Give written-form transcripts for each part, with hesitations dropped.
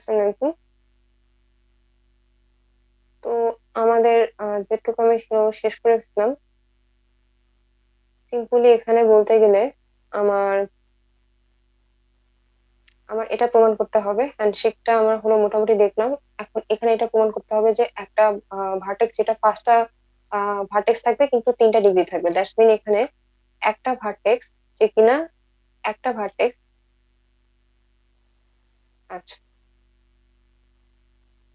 আসসালামু আলাইকুম। তো আমাদের যেটুকু আমি শেষ করে ফেললাম। সিম্পলি এখানে বলতে গেলে আমার আমার এটা প্রমাণ করতে হবে। হ্যান্ডশেকটা আমার হলো মোটামুটি দেখলাম। এখন এখানে এটা প্রমাণ করতে হবে যে একটা ভার্টেক্স যেটা ৫ টা ভার্টেক্স থাকবে কিন্তু ৩ টা ডিগ্রি থাকবে। দ্যাটস মিন এখানে একটা ভার্টেক্স যে কিনা একটা ভার্টেক্স আচ্ছা,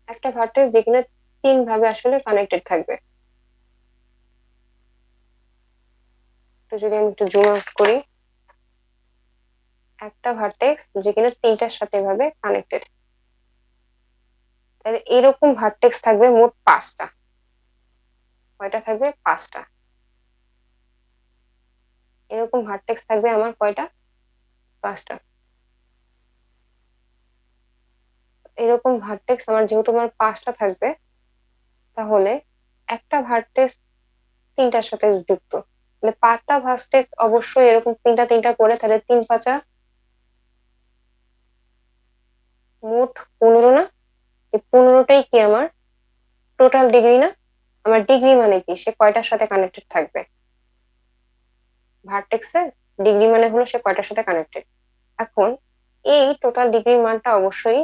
একটা ভার্টেক্স যে কিনা ৩ ভাবে আসলে কানেক্টেড থাকবে। তো যদি আমি একটু জুম আউট করি, একটা ভার্টেক্স যে কিনা ৩ টার সাথে এভাবে কানেক্টেড। তাহলে এরকম ভার্টেক্স থাকবে মোট ৫ টা। কয়টা থাকবে? ৫ টা। এরকম ভার্টেক্স থাকবে আমার কয়টা? ৫ টা। এরকম ভার্টেক্স আমার যেহেতু ৫ টা থাকবে, তাহলে একটা ভার্টেক্স ৩ টার সাথে যুক্ত। তাহলে ৫ টা ভার্টেক্স অবশ্যই এরকম ৩ টা করে, তাহলে ৩ ৫ মোট ১৫ না? এই ১৫ টাই কি আমার টোটাল ডিগ্রি না? আমার ডিগ্রি মানে কি? সে কয়টার সাথে কানেক্টেড থাকবে? ভার্টেক্সের ডিগ্রি মানে হলো সে কয়টার সাথে কানেক্টেড। এখন এই টোটাল ডিগ্রির মানটা অবশ্যই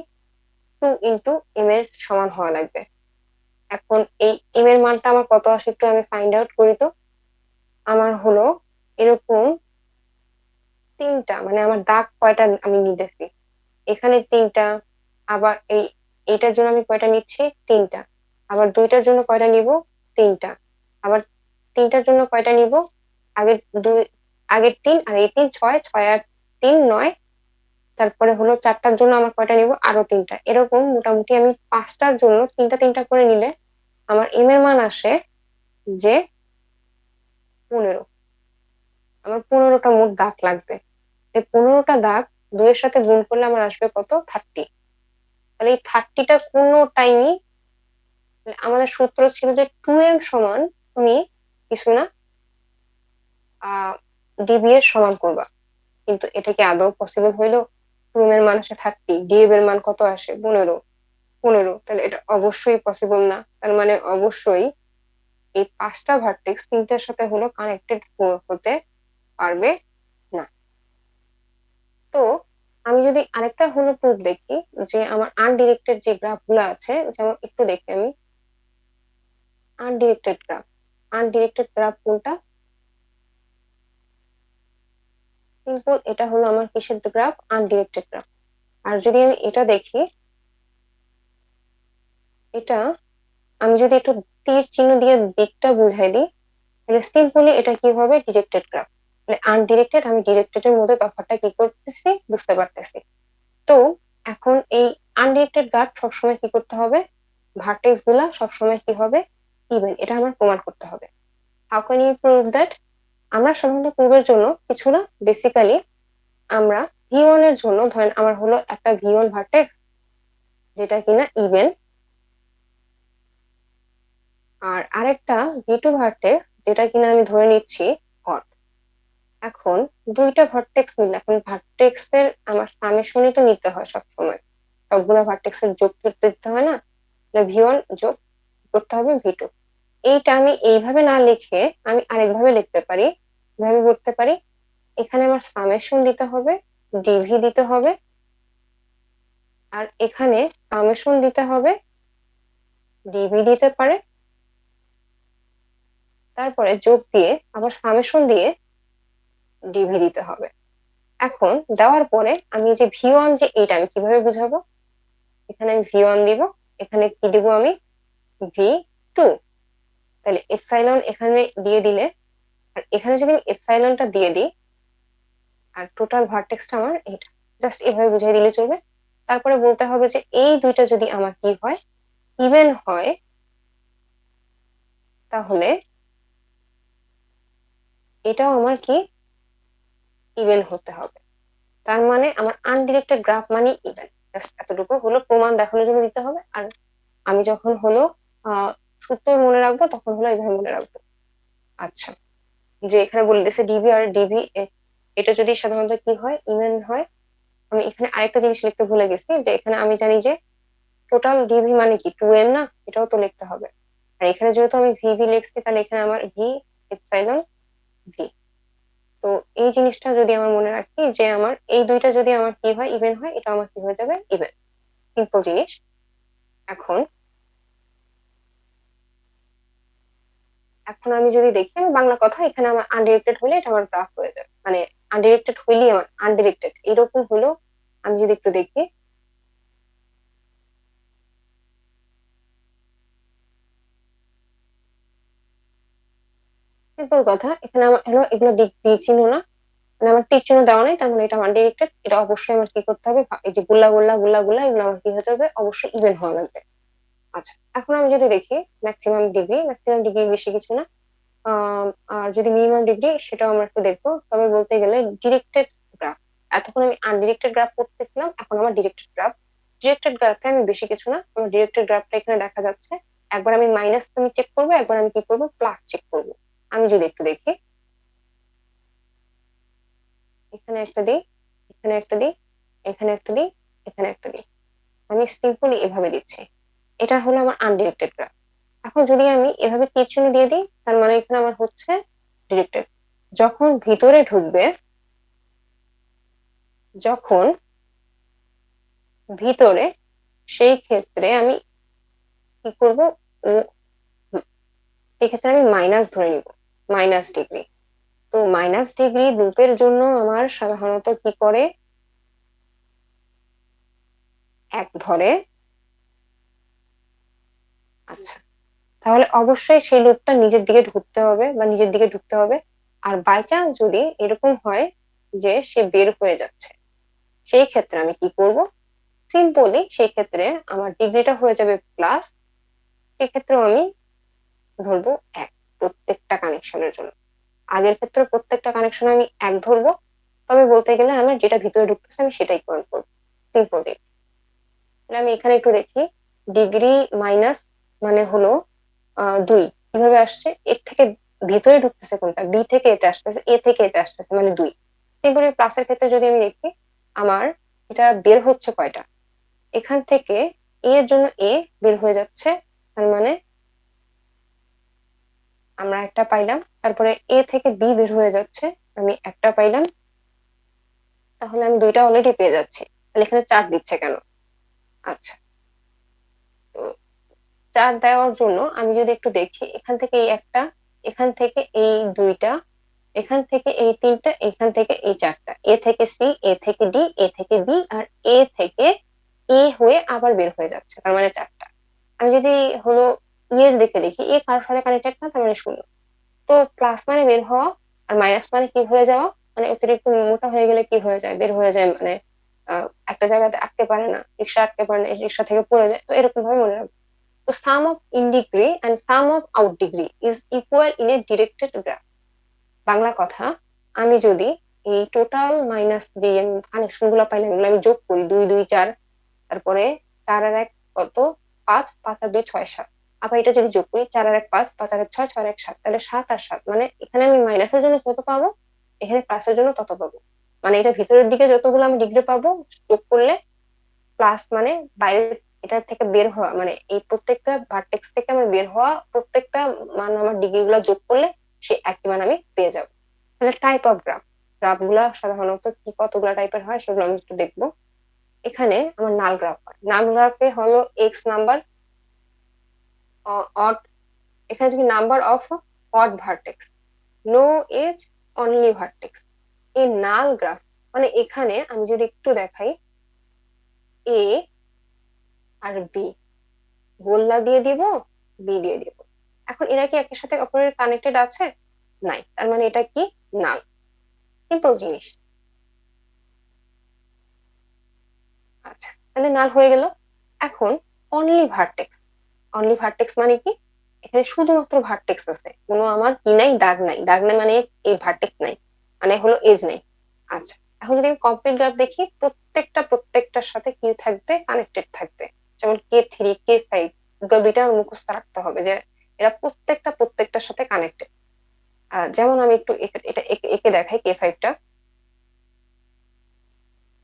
2 ইনটু m এর সমান হওয়া লাগবে। এখন এই m এর মানটা আমার কত আসে একটু আমি ফাইন্ড আউট করি তো। আমার হলো এরকম ৩ টা, মানে আমার দাগ কয়টা আমি নিতেছি। এখানে ৩ টা, আবার এইটার জন্য আমি কয়টা নিচ্ছি? ৩ টা। আবার ২ টার জন্য কয়টা নিবো? ৩ টা। আবার ৩ টার জন্য কয়টা নিবো? আগের ২ আগের ৩ আর এই ৩ ৬, ৬ আর ৩ ৯। তারপরে হলো ৪ টার জন্য আমার কয়টা নিবো? আরো ৩ টা। এরকম মোটামুটি আমি ৫ টার জন্য ৩ টা করে নিলে আমার m এর মান আসে যে ১৫। আমার ১৫ টা মোট দাগ লাগবে। এই ১৫ টা দাগ ২ এর সাথে গুণ করলে আমার আসবে কত? ৩০। তাহলে এই ৩০ টা কোনো টাইমই আমাদের সূত্র ছিল যে 2m সমান তুমি কিছু না db এর সমান করবা। কিন্তু এটা কি আদৌ পসিবল হইলো? 2m এর মান আসে ৩০, db এর মান কত আসে? ১৫। ১৫, তাহলে এটা অবশ্যই পসিবল না। তার মানে অবশ্যই এই ৫ টা ভার্টেক্স ৩ টার সাথে হলো কানেক্টেড হতে পারবে না। তো আমি যদি আরেকটা হলো প্রুফ দেখি, যে আমার আনডিরেক্টেড যে গ্রাফ গুলো আছে, যেমন একটু দেখি আমি আনডিরেক্টেড গ্রাফ। আনডিরেক্টেড গ্রাফ কোনটা? সিম্পল, এটা হলো আমার কিসের গ্রাফ? আনডিরেক্টেড গ্রাফ। আর যদি আমি এটা দেখি, এটা আমি যদি একটু তীর চিহ্ন দিয়ে দিকটা বুঝাই দিই, তাহলে সিম্পলি এটা কি হবে? Directed graph. মানে আনডিরেক্টেড আমি ডিরেক্টেড এর মধ্যে তফাৎটা কি করতেছি বুঝতে পারতেছি। তো এখন এই আনডিরেক্টেড গ্রাফ সবসময় কি করতে হবে? ভার্টেক্স গুলা সবসময় কি হবে? ইভেন। এটা আমার প্রমাণ করতে হবে। How can you prove that? আমরা সাধারণত প্রুভের জন্য কিছু না, বেসিক্যালি আমরা ভি1 এর জন্য ধরেন আমার হলো একটা ভি1 ভার্টেক্স যেটা কিনা ইভেন, আর আরেকটা ভি2 ভার্টেক্স যেটা কিনা আমি ধরে নিচ্ছি অড। এখন দুইটা ভার্টেক্স মিলে, এখন ভার্টেক্স এর আমার সামেশনই তো নিতে হয় সবসময়। সবগুলা ভার্টেক্স এর যোগ করতে দিতে হয় না? ভি1 যোগ করতে হবে ভি2। এইটা আমি এইভাবে না লিখে আমি আরেকভাবে লিখতে পারি। কিভাবে করতে পারি? এখানে আমার সামেশন দিতে হবে, ডিভি দিতে হবে, আর এখানে সামেশন দিতে হবে, ডিভি দিতে পারে, তারপরে যোগ দিয়ে আবার সামেশন দিয়ে ডিভি দিতে হবে। এখন দেওয়ার পরে আমি যে ভি1 যে এইটা আমি কিভাবে বুঝাবো? এখানে আমি ভি1 দিব, এখানে কি দিব আমি? ভি2। তাহলে এপসাইলন এখানে দিয়ে দিলে, আর এখানে যদি আমি এপসাইলনটা দিয়ে দিই, আর টোটাল ভার্টেক্সটা আমার এটা, জাস্ট এভাবে বুঝিয়ে দিলে চলবে। তারপরে বলতে হবে যে এই দুইটা যদি আমার কি হয়? ইভেন হয়, তাহলে এটাও আমার কি? ইভেন হতে হবে। তার মানে আমার আনডিরেক্টেড গ্রাফ মানে ইভেন। জাস্ট এতটুকু হলো প্রমাণ দেখানোর জন্য দিতে হবে। আর আমি যখন হলো সূত্র মনে রাখবো তখন হলো এইভাবে মনে রাখবো। আচ্ছা, যে এখানে বলে দিয়েছে ডিবি আর ডিবি, এটা যদি সাধারণত কি হয়? ইভেন হয়। আমি এখানে আরেকটা জিনিস লিখতে ভুলে গেছি, যে এখানে আমি জানি যে টোটাল ডিভি মানে কি 2m না, এটাও তো লিখতে হবে। আর এখানে যেহেতু আমি ভিভি লিখছি, তাহলে এখানে আমার ভি এপসাইলন ভি। তো এই জিনিসটা যদি আমার মনে রাখি যে আমার এই দুইটা যদি আমার কি হয়, ইভেন হয়, এটা আমার কি হয়ে যাবে, ইভেন। সিম্পল জিনিস। এখন এখন আমি যদি দেখি, আমি বাংলা কথা, এখানে আমার আনডিরেক্টেড হলে এটা আমার গ্রাফ হয়ে যাবে, মানে আনডিরেক্টেড হইলেই আমার আনডিরেক্টেড এরকম হলো। আমি যদি একটু দেখি, সিম্পল কথা, এখানে আমার হলো এগুলো দিক দিয়ে চিহ্ন না, মানে আমার তীর চিহ্ন দেওয়া নেই, তার মানে এটা আনডিরেক্টেড। এটা অবশ্যই আমার কি করতে হবে, এই যে গোল্লা গোল্লা গোল্লা গোল্লা, এগুলো আমার কি হতে হবে, অবশ্যই ইভেন হওয়া লাগবে। আচ্ছা, এখন আমি যদি দেখি ম্যাক্সিমাম ডিগ্রি বেশি কিছু না। আর যদি মিনিমাম ডিগ্রি, সেটাও আমরা একটু দেখবো। তবে বলতে গেলে ডিরেক্টেড গ্রাফ, এতক্ষণ আমি আনডিরেক্টেড গ্রাফ করতেছিলাম, এখন আমার ডিরেক্টেড গ্রাফ। ডিরেক্টেড গ্রাফে আমি বেশি কিছু না, আমার ডিরেক্টেড গ্রাফটা এখানে দেখা যাচ্ছে। একবার আমি মাইনাস আমি চেক করবো, একবার আমি কি করবো, প্লাস চেক করবো। আমি যদি একটু দেখি, এখানে একটা দিই, এখানে একটা দিই, এখানে একটা দিই, এখানে একটা দিই, আমি সিম্পলি এভাবে দিচ্ছি। এটা হলো আমার আনডিরেক্টেড গ্রাফ। এখন যদি আমি এভাবে তীর চিহ্ন দিয়ে দিই, তার মানে এখানে আমার হচ্ছে ডিরেক্টেড। যখন ভিতরে ঢুকবে, যখন ভিতরে, সেই ক্ষেত্রে আমি কি করব, এই ক্ষেত্রে আমি মাইনাস ধরে নিব, মাইনাস ডিগ্রি। তো মাইনাস ডিগ্রি লুপের জন্য আমার সাধারণত কি করে, এক ধরে। আচ্ছা, তাহলে অবশ্যই সেই লুপটা নিজের দিকে ঢুকতে হবে বা নিজের দিকে ঢুকতে হবে। আর বাই চান্স যদি এরকম হয় যে সে বের হয়ে যাচ্ছে, সেই ক্ষেত্রে আমি কি করব, সিম্পলি সেই ক্ষেত্রে আমার ডিগ্রিটা হয়ে যাবে প্লাস। সেক্ষেত্রে আমি ধরবো এক, প্রত্যেকটা কানেকশনের জন্য। আগের ক্ষেত্রে প্রত্যেকটা কানেকশন আমি এক ধরবো। তবে বলতে গেলে আমার যেটা ভিতরে ঢুকতেছে আমি সেটাই পয়েন্ট করবো, সিম্পল দিক। আমি এখানে একটু দেখি, ডিগ্রি মাইনাস মানে হলো 2। কিভাবে আসছে, এর থেকে ভিতরে ঢুকতেছে কোনটা, বি থেকে এটা আসতেছে, এ থেকে এটা আসতেছে, মানে 2। সিম্পলি প্লাসের ক্ষেত্রে যদি আমি দেখি, আমার এটা বের হচ্ছে কয়টা, এখান থেকে এ এর জন্য এ বের হয়ে যাচ্ছে, তার মানে আমরা একটা পাইলাম। তারপরে এ থেকে বি বের হয়ে যাচ্ছে, আমি একটা পাইলাম। তাহলে আমি দুইটা অলরেডি পেয়ে যাচ্ছি। তাহলে এখানে 4 দিচ্ছে কেন? আচ্ছা, তো 4 দেওয়ার জন্য আমি যদি একটু দেখি, এখান থেকে এই একটা, এখান থেকে এই দুইটা, এখান থেকে এই তিনটা, এখান থেকে এই চারটা, এ থেকে সি, এ থেকে ডি, এ থেকে বি, আর এ থেকে এ হয়ে আবার বের হয়ে যাচ্ছে, তার মানে 4টা। আমি যদি হলো ইয়ের দিকে দেখি, এ কারোর সাথে কানেক্টেড না, তার মানে 0। তো প্লাস মানে বের হওয়া, আর মাইনাস মানে কি হয়ে যাওয়া, মানে অতিরিক্ত মোটা হয়ে গেলে কি হয়ে যায়, বের হয়ে যায়, মানে একটা জায়গাতে আটকে পারে না, রিক্সা আটকে পারে না, রিক্সা থেকে পড়ে যায়। তো এরকম ভাবে মনে রাখবো। তো sum of in degree and sum of out degree is equal in a directed graph. Bangla কথা, আমি যদি এই টোটাল মাইনাস যে কানেকশন গুলো পাইলাম, এগুলো আমি যোগ করি, 2 2 4, তারপরে 4 আর 1 কত, 5, 5 আর 2 6 7। আবার এটা যদি যোগ করি, 4 আর 1 5, 5 আর 1 6, 6 আর 1 7, তাহলে 7 আর 7, মানে এখানে আমি মাইনাসের জন্য কত পাবো, এখানে প্লাসের জন্য তত পাবো। মানে এটা ভিতরের দিকে যতগুলো আমি ডিগ্রি পাবো, যোগ করলে প্লাস, মানে বাইরে এটার থেকে বের হওয়া, মানে এই প্রত্যেকটা ভার্টেক্স থেকে আমার বের হওয়া প্রত্যেকটা মান, আমার ডিগ্রি গুলা যোগ করলে সেই একই মান আমি পেয়ে যাবো। তাহলে টাইপ অফ গ্রাফ, গ্রাফ গুলা সাধারণত কি কতগুলা টাইপের হয় সেগুলো আমি একটু দেখবো। এখানে আমার নাল গ্রাফ হয়, নাল গ্রাফে হলো এক্স নাম্বার অড, এখানে যদি number of odd vertex, no edge, only vertex. এই নাল গ্রাফ মানে এখানে আমি যদি একটু দেখাই, এ আর বি, গোল্লা দিয়ে দিব, বি দিয়ে দিব। এখন এরা কি একের সাথে অপরের কানেক্টেড আছে? নাই, তার মানে এটা কি, নাল। সিম্পল জিনিস। আচ্ছা, তাহলে নাল হয়ে গেল। এখন অনলি ভার্টেক্স, অনলি ভার্টেক্স মানে কি, এখানে শুধুমাত্র ভার্টেক্স আছে, কোনো আমার কি নাই, দাগ নাই, দাগ নাই মানে এই ভার্টেক্স নাই, মানে হলো এজ নাই। আচ্ছা, এখন যদি আমি কমপ্লিট গ্রাফ দেখি, প্রত্যেকটার সাথে কি থাকবে, কানেক্টেড থাকবে। যেমন K3 K5, দুইটা আমার মুখস্থ রাখতে হবে যে এরা প্রত্যেকটার সাথে কানেক্টেড। যেমন আমি একটু এটা একে একে দেখাই, K5টা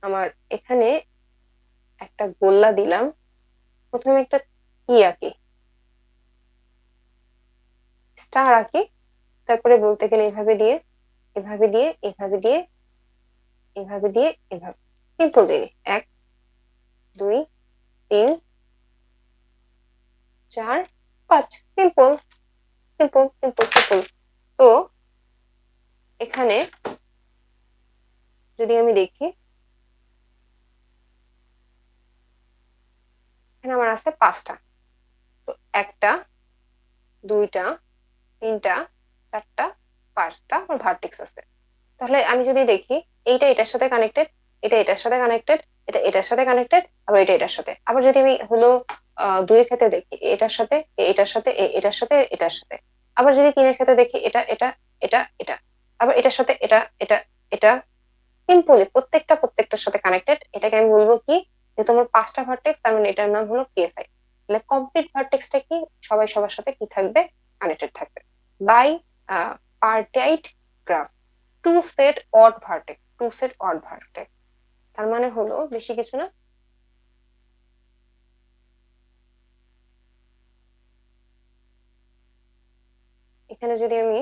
আমার এখানে একটা গোল্লা দিলাম, প্রথমে একটা আঁকি, স্টার আঁকি, তারপরে বলতে গেলে এভাবে দিয়ে, এভাবে দিয়ে, এভাবে দিয়ে, এভাবে দিয়ে, এভাবে। সিম্পল জিনিস। 1 2 3 4 5। Simple simple simple simple. তো এখানে যদি আমি দেখি, এখানে আমার আছে 5টা। তো 1টা 2টা 3টা 4টা 5টা আমার ভার্টেক্স আছে। তাহলে আমি যদি দেখি, এইটা এটার সাথে কানেক্টেড, এটা এটার সাথে কানেক্টেড, এটা এটার সাথে কানেক্টেড, আবার এটা এটার সাথে। আবার যদি আমি হলো 2 এর ক্ষেত্রে দেখি, এটার সাথে এটার সাথে এটার সাথে এটার সাথে। আবার যদি 3 এর ক্ষেত্রে দেখি, এটা এটা এটা এটা, আবার এটার সাথে এটা এটা এটা। সিম্পলি প্রত্যেকটা প্রত্যেকটার সাথে কানেক্টেড। এটাকে আমি বলবো কি, যে তোমার 5টা ভার্টেক্স, তার মানে এটার নাম হলো KFI। তাহলে কমপ্লিট ভার্টেক্সটা কি, সবাই সবার সাথে কি থাকবে, কানেক্টেড থাকবে। Bipartite graph, two set of vertex, two set of vertex. তার মানে হলো বেশি কিছু না। এখানে যদি আমি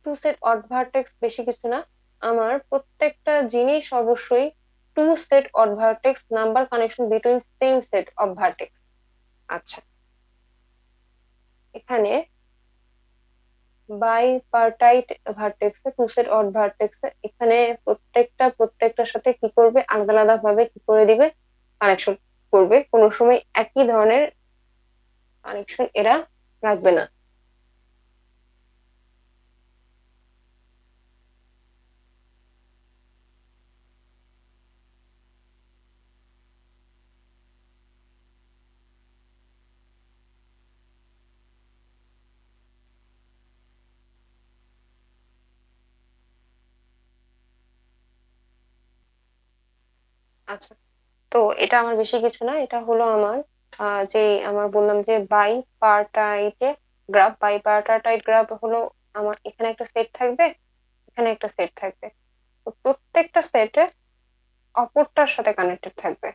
টু সেট অড ভার্টেক্স, বেশি কিছু না। আমার প্রত্যেকটা জিনিস অবশ্যই two set of vertex, number connection between same set of vertex. আচ্ছা, এখানে bipartite vertex, two set of vertex, এখানে প্রত্যেকটা প্রত্যেকটার সাথে কি করবে, আলাদা আলাদা ভাবে কি করে দিবে, কানেকশন করবে। কোনো সময় একই ধরনের কানেকশন এরা রাখবে না। আচ্ছা, তো এটা আমার বেশি কিছু না। এটা হলো আমার যে আমার বললাম যে বাইপার্টাইট গ্রাফ। বাইপার্টাইট গ্রাফ হলো আমার এখানে একটা সেট থাকবে, এখানে একটা সেট থাকবে। তো প্রত্যেকটা সেটে অপরটার সাথে কানেক্টেড থাকবে,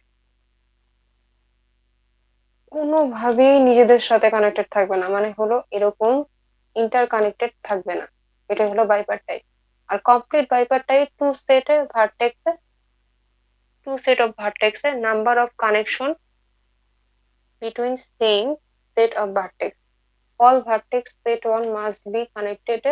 কোনোভাবেই নিজেদের সাথে কানেক্টেড থাকবে না। মানে হলো এরকম ইন্টার কানেক্টেড থাকবে না। এটা হলো বাইপার্টাইট। আর complete bipartite, two set of vertex এর number of connection between same set of vertex, all vertex set one must be connected.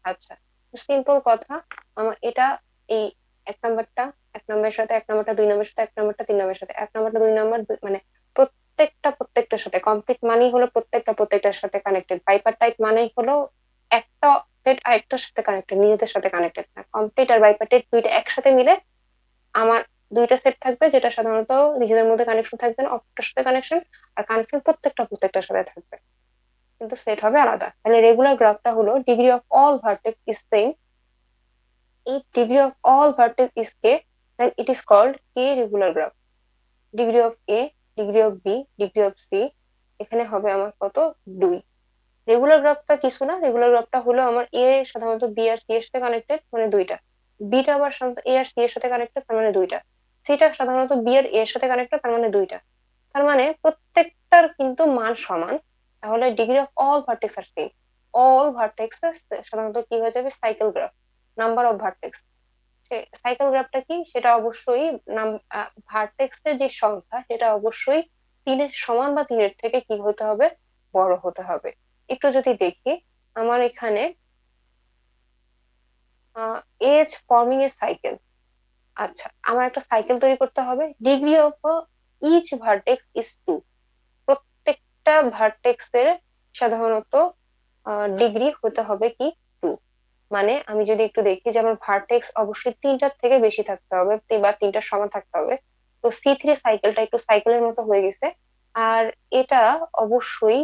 আচ্ছা, সিম্পল কথা। আমার এটা এই এক নাম্বারটা, এক নম্বরের সাথে এক নাম্বারটা, 2 নম্বরের সাথে এক নাম্বারটা, 3 নম্বরের সাথে এক নাম্বারটা, 2 নাম্বার, মানে প্রত্যেকটা প্রত্যেকটার সাথে, কমপ্লিট মানেই হলো প্রত্যেকটা প্রত্যেকটার সাথে কানেক্টেড। বাইপার টাইপ মানেই হলো একটা সেট আরেকটার সাথে কানেক্টেড, নিজেদের সাথে কানেক্টেড না। কমপ্লিট আর বাইপার টাইপ দুইটা একসাথে মিলে আমার দুইটা সেট থাকবে, যেটা সাধারণত নিজেদের মধ্যে কানেকশন থাকবে না, অপরটার সাথে কানেকশন। আর কানেকশন প্রত্যেকটা প্রত্যেকটার সাথে থাকবে, কিন্তু সেট হবে আলাদা। তাহলে রেগুলার গ্রাফটা হলো degree of all vertex is same. If degree of all vertex is k, then it is called k regular graph. Degree of a, degree of b, degree of c, এখানে হবে আমার কত, 2। Regular গ্রাফটা কিছু না, regular গ্রাফটা হলো আমার এ সাধারণত বি আর সি এর সাথে কানেক্টেড, মানে দুইটা। বিটা আবার সাধারণত এ আর সি এর সাথে কানেক্টেড, তার মানে দুইটা। সিটা সাধারণত বি আর এ এর সাথে কানেক্টেড, তার মানে দুইটা। তার মানে প্রত্যেকটার কিন্তু মান সমান। তাহলে ডিগ্রি অফ অল ভার্টেক্স আর সেম। অল ভার্টেক্স সাধারণত কি হয়ে যাবে, cycle graph. Number of vertex, cycle গ্রাফটা কি, সেটা অবশ্যই নাম, ভার্টেক্স এর যে সংখ্যা সেটা অবশ্যই 3-এর সমান বা 3-এর থেকে কি হতে হবে, বড় হতে হবে। একটু যদি দেখি, আমার এখানে এজ ফর্মিং এ সাইকেল। আচ্ছা, আমার একটা সাইকেল তৈরি করতে হবে। Degree of each vertex is 2। প্রত্যেকটা ভার্টেক্স এর সাধারণত ডিগ্রি হতে হবে কি, 2। মানে আমি যদি একটু দেখি যে আমার ভার্টেক্স অবশ্যই 3টার থেকে বেশি থাকতে হবে, বা 3টার সমান থাকতে হবে। তো C3 সাইকেলটা একটু সাইকেলের মতো হয়ে গেছে। আর এটা অবশ্যই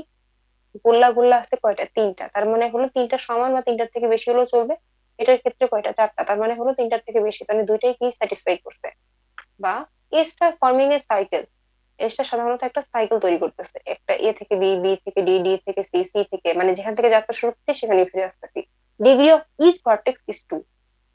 গোল্লা গোল্লা আছে কয়টা, 3টা। তার মানে হলো 3টার সমান বা 3টার থেকে বেশি হলেও চলবে। এটার ক্ষেত্রে কয়টা, 4টা। তার মানে হলো 3টার থেকে বেশি, তাহলে দুইটাই কি স্যাটিসফাই করছে। বা এ স্টার ফর্মিং এ সাইকেল, এজটা সাধারণত একটা সাইকেল তৈরি করতেছে, একটা এ থেকে বি, বি থেকে ডি, ডি থেকে সি, সি থেকে মানে যেখান থেকে যাত্রা শুরু করতে সেখানে ফিরে আসতেছি। Degree of each vertex is 2।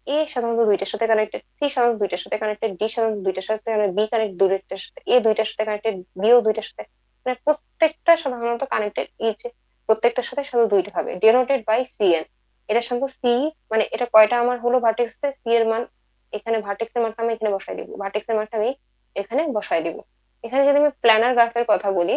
এ সাধারণত দুইটার সাথে কানেক্টেড, সি সাধারণত দুইটার সাথে কানেক্টেড, ডি সাধারণত দুইটার সাথে কানেক্টেড, বি কানেক্ট দুইটার সাথে, এ দুইটার সাথে কানেক্টেড, বিও দুইটার সাথে, মানে প্রত্যেকটা সাধারণত কানেক্টেড ইচ, প্রত্যেকটার সাথে শুধু দুইটা হবে, ডিনোটেড বাই সিএন। এটা সম্ভব সি, মানে এটা কয়টা আমার হলো ভার্টেক্স, সি এর মান, এখানে ভার্টেক্স এর মানটা আমি এখানে বসাই দিব, ভার্টেক্স এর মানটা আমি এখানে বসাই দিব। এখানে যদি আমি প্ল্যানার গ্রাফের কথা বলি,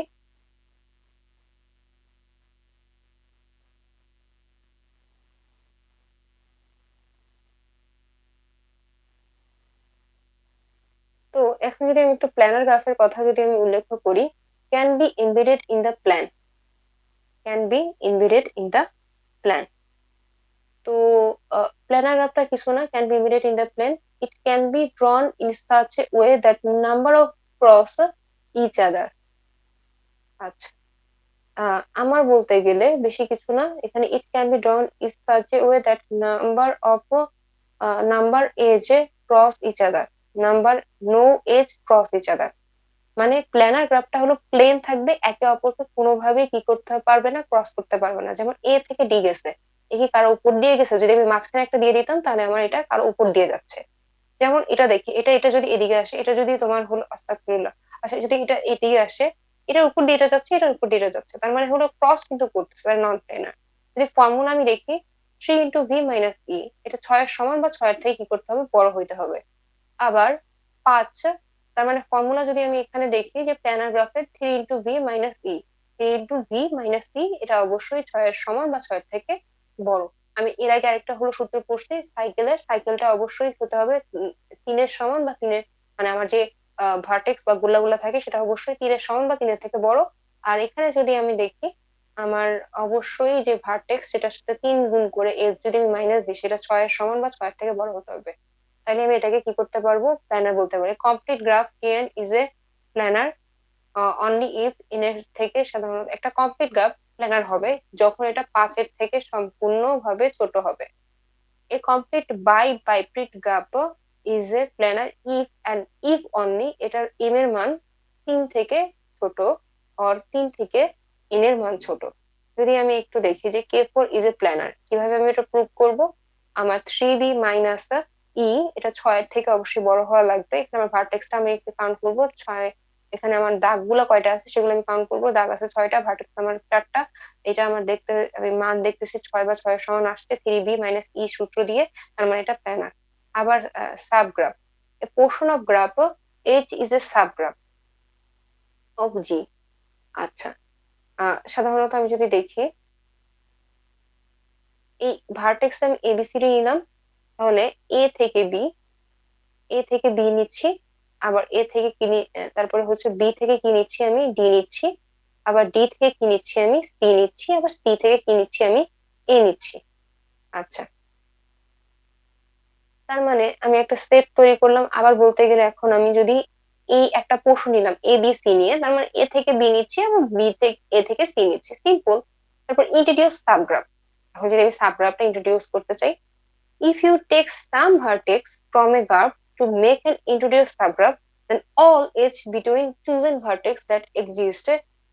তো এখন যদি আমি একটু প্ল্যানার গ্রাফের কথা যদি আমি উল্লেখ করি, can be embedded in the plane, can be embedded in the plane. তো প্ল্যানার গ্রাফটা কিছু না, can be embedded in the plane, it can be drawn in such a way that number of cross each other. আচ্ছা, আমার বলতে গেলে বেশি কিছু না এখানে, it can be drawn in such a way that number edge cross each other, number no edge cross each other. মানে planner গ্রাফটা হলো প্লেন থাকবে, একে অপরকে কোনোভাবেই কি করতে পারবে না, ক্রস করতে পারবে না। যেমন এ থেকে ডি গেছে, এ কি কারো উপর দিয়ে গেছে? যদি আমি মাঝখানে একটা দিয়ে দিতাম তাহলে আমার এটা কারো উপর দিয়ে যাচ্ছে। যেমন এটা দেখি, এটা এটা যদি এদিকে আসে, এটা যদি তোমার হলো আস্তাগফিরুল্লাহ, আচ্ছা যদি এটা এদিকে আসে, এটার উপর দিয়ে এটা যাচ্ছে, এটার উপর দিয়ে এটা যাচ্ছে, তার মানে হলো ক্রস কিন্তু করতেছে, নন প্লেনার। যদি ফর্মুলা আমি দেখি, 3 × v - e, এটা 6 এর সমান বা 6 এর থেকে কি করতে হবে, বড় হইতে হবে। আবার 5, তার মানে ফর্মুলা যদি আমি এখানে দেখি যে প্ল্যানার গ্রাফের 3 × v - e, 3 × v - e এটা অবশ্যই 6 এর সমান বা 6 এর থেকে বড়। আমি এর আগে আরেকটা হলো সূত্র পড়ছি সাইকেলের, সাইকেলটা অবশ্যই হতে হবে 3 এর সমান বা 3-এর, মানে আমার যে ভার্টেক্স বা গোলাগুলা থাকে সেটা অবশ্যই 3 এর সমান বা 3-এর থেকে বড়। আর এখানে যদি আমি দেখি, আমার অবশ্যই যে ভার্টেক্স সেটার সাথে 3 গুণ করে এর যদি আমি মাইনাস দিই, সেটা 6 এর সমান বা 6 এর থেকে বড় হতে হবে। তাহলে আমি এটাকে কি করতে পারবো, প্ল্যানার বলতে পারি। Complete graph can is a planar only if in এর থেকে, সাধারণত একটা কমপ্লিট গ্রাফ প্ল্যানার হবে যখন এটা 5-এর থেকে সম্পূর্ণভাবে ছোট হবে। A complete bipartite graph is a planar if and if only এটার এম এর মান 3 থেকে ছোট, অর 3 থেকে এন এর মান ছোট। যদি আমি একটু দেখি যে K4 ইজ এ প্ল্যানার, কিভাবে আমি এটা প্রুভ করব, আমার 3b - e, এটা 6-এর থেকে অবশ্যই বড় হওয়া লাগবে। এখানে আমার ভার্টেক্সটা আমি একটু কাউন্ট করবো 6, এখানে আমার দাগগুলো কয়টা আছে সেগুলো আমি কাউন্ট করবো, দাগ আছে 6টা, ভার্টেক্স আমার 4টা। এটা আমার দেখতে, আমি মান দেখতেছি 6 বা 6-এর সমান আসছে 3b - e সূত্র দিয়ে, তার মানে এটা প্ল্যানার। আবার subgraph, a portion of graph H is a subgraph of G। আচ্ছা, সাধারণত আমি যদি দেখি এই ভার্টেক্স আমি এবিসিডি নিলাম, তাহলে এ থেকে বি, এ থেকে বি নিচ্ছি, আবার এ থেকে কি তারপরে হচ্ছে বি থেকে কি নিচ্ছি, আমি ডি নিচ্ছি, আবার ডি থেকে কি নিচ্ছি, আমি সি নিচ্ছি, আবার সি থেকে কি নিচ্ছি, আমি এ নিচ্ছি। আচ্ছা, তার মানে আমি একটা সেট তৈরি করলাম। আবার বলতে গেলে এখন আমি যদি এই একটা পোর্শন নিলাম এ বি সি নিয়ে, তার মানে এ থেকে বি নিচ্ছি এবং বি থেকে এ থেকে সি নিচ্ছি, সিম্পল। তারপর ইন্ট্রোডিউস সাবগ্রাফ, এখন যদি আমি সাবগ্রাফটা ইন্ট্রোডিউস করতে চাই, if you take some vertex from a graph to make an introduced subgraph, then all edge between chosen vertex that exist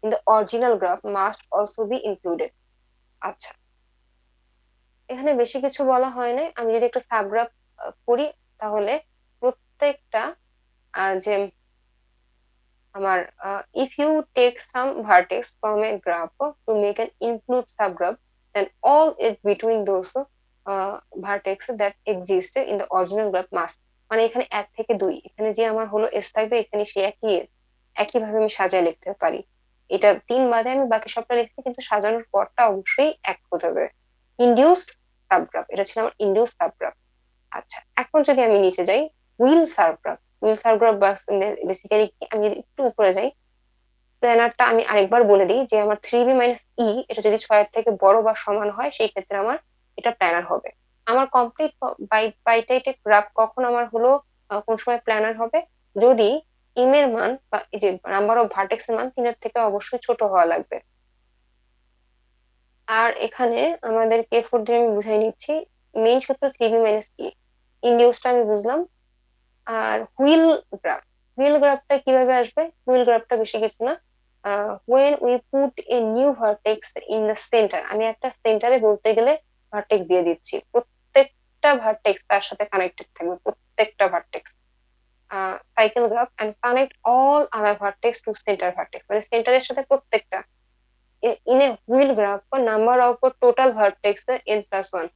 in the original graph must also be included। আচ্ছা, এখানে বেশি কিছু বলা হয় নাই। আমি যদি একটা সাবগ্রাফ করি, তাহলে প্রত্যেকটা যে আমার if you take some vertex from a graph to make an include subgraph, then all edge between those vertex that exist in the original graph must, মানে এখানে 1 থেকে 2, এখানে যে আমার হলো এস থাকবে, এখানে সে একই ভাবে আমি সাজায় লিখতে পারি। এটা 3 বাদে আমি বাকি সবটা লিখছি, কিন্তু সাজানোর পরটা অবশ্যই এক হতে হবে। ইনডিউসড সাবগ্রাফ, এটা ছিল আমার ইনডিউস সাবগ্রাফ। আচ্ছা, এখন যদি আমি নিচে যাই, wheel subgraph, wheel subgraph basically আমি যদি একটু উপরে যাই, প্ল্যানারটা আমি আরেকবার বলে দিই যে আমার 3b - এটা যদি 6-এর থেকে বড় বা সমান হয়, সেই ক্ষেত্রে আমার এটা প্ল্যানার হবে। আমার কমপ্লিট বাইটাইটেড গ্রাফ কখন আমার হলো কোন সময় প্ল্যানার হবে, যদি এম এর মান বা এই যে নাম্বার অফ ভার্টেক্স এর মান 3-এর থেকে অবশ্যই ছোট হওয়া লাগবে। আর এখানে আমাদের K4 দিয়ে আমি বুঝাই নিচ্ছি, মেইন সূত্র 3b - e, ইনডিউসটা আমি বুঝলাম। আর হুইল গ্রাফ, হুইল গ্রাফটা কিভাবে আসবে? হুইল গ্রাফটা বেশি কিছু না, when we put a new vertex in the center, আমি একটা সেন্টারে বলতে গেলে ভার্টেক্স দিয়ে দিচ্ছি, প্রত্যেকটা ভার্টেক্স তার সাথে কানেক্টেড থাকবে, প্রত্যেকটা vertex cycle graph and connect all other vertex to center vertex, মানে সেন্টারের সাথে প্রত্যেকটা in a wheel graph number of total vertex n plus one.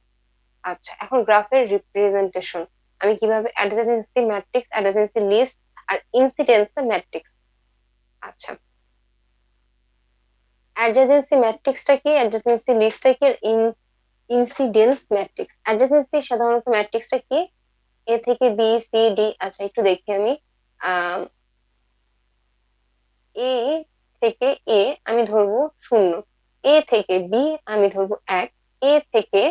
আচ্ছা, এখন গ্রাফের রিপ্রেজেন্টেশন আমি কিভাবে, অ্যাডজেন্সি ম্যাট্রিক্স, অ্যাডজেন্সি লিস্ট আর ইনসিডেন্স ম্যাট্রিক্স। আচ্ছা, অ্যাডজেন্সি ম্যাট্রিক্সটা কি, অ্যাডজেন্সি লিস্টটা কি, ইনসিডেন্স ম্যাট্রিক্স। অ্যাডজেন্সি সাধারণত ম্যাট্রিক্সটা কি, এ থেকে বি সি ডি। আচ্ছা, একটু দেখি আমি, এ থেকে এ আমি ধরবো শূন্য, এ থেকে বি আমি ধরবো এক, এ থেকে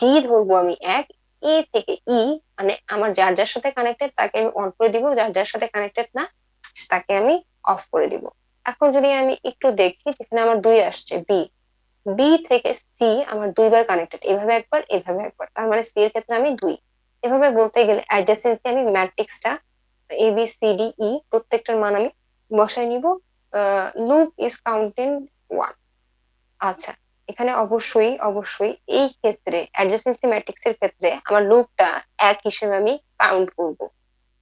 ডি ধরবো আমি এক, এ থেকে ই মানে আমার যার যার সাথে কানেক্টেড তাকে আমি অন করে দিব, যার যার সাথে কানেক্টেড না তাকে আমি অফ করে দিব। এখন যদি আমি একটু দেখি, যেখানে আমার দুই আসছে, বি, বি থেকে সি আমার দুইবার কানেক্টেড, এভাবে একবার এভাবে একবার, তার মানে সি এর ক্ষেত্রে আমি দুই। এভাবে বলতে গেলে অ্যাডজেসেন্সি আমি ম্যাট্রিক্সটা A B C D E প্রত্যেকটার মান আমি বসাই নিব। Loop is counting one. আচ্ছা, এখানে অবশ্যই অবশ্যই এই ক্ষেত্রে অ্যাডজেসেন্সি ম্যাট্রিক্স এর ক্ষেত্রে আমার লুপটা এক হিসেবে আমি কাউন্ট করব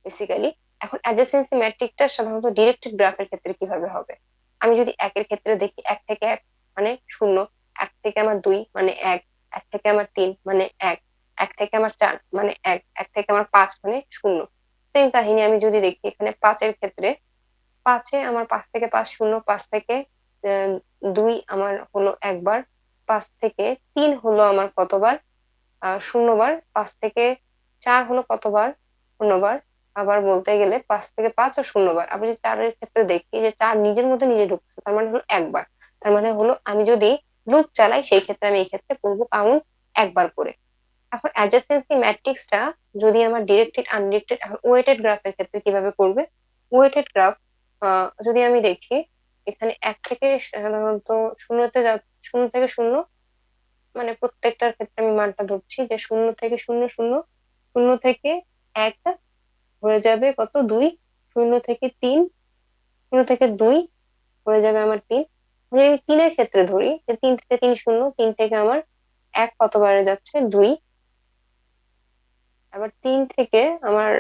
বেসিক্যালি। এখন অ্যাডজেসেন্সি ম্যাট্রিক্সটা সাধারণত ডিরেক্টেড গ্রাফের ক্ষেত্রে কিভাবে হবে, আমি যদি একের ক্ষেত্রে দেখি, এক থেকে এক মানে শূন্য, এক থেকে আমার দুই মানে এক, এক থেকে আমার তিন মানে এক, এক থেকে আমার চার মানে এক, এক থেকে আমার পাঁচ মানে শূন্য। সেম কাহিনী আমি যদি দেখি এখানে পাঁচের ক্ষেত্রে, পাঁচে আমার পাঁচ থেকে পাঁচ শূন্য, পাঁচ থেকে আহ, দুই আমার হলো একবার, পাঁচ থেকে তিন হলো আমার কতবার, শূন্যবার, পাঁচ থেকে চার হলো কতবার, শূন্যবার। আবার বলতে গেলে পাঁচ থেকে পাঁচ ও শূন্যবার। আবার যদি চারের ক্ষেত্রে দেখি যে চার নিজের মধ্যে নিজে ঢুকছে, তার মানে হলো একবার, তার মানে হলো আমি যদি লুপ চালাই সেই ক্ষেত্রে আমি এই ক্ষেত্রে করবো কাউন্ট একবার করে। এখন অ্যাডজাসেন্সি ম্যাট্রিক্সটা যদি আমার ডিরেক্টেড আনডিরেক্টেড, এখন ওয়েটেড গ্রাফের ক্ষেত্রে কিভাবে করবে, ওয়েটেড গ্রাফ যদি আমি দেখি, এখানে এক থেকে সাধারণত শূন্যতে শূন্য থেকে শূন্য, মানে প্রত্যেকটার ক্ষেত্রে আমি মানটা ধরছি যে শূন্য থেকে শূন্য শূন্য, শূন্য থেকে এক হয়ে যাবে কত, দুই, শূন্য থেকে তিন, শূন্য থেকে দুই হয়ে যাবে আমার তিন। যদি আমি তিনের ক্ষেত্রে ধরি যে তিন থেকে তিন শূন্য, তিন থেকে আমার এক কতবারে যাচ্ছে, দুই। আবার তিন থেকে আমার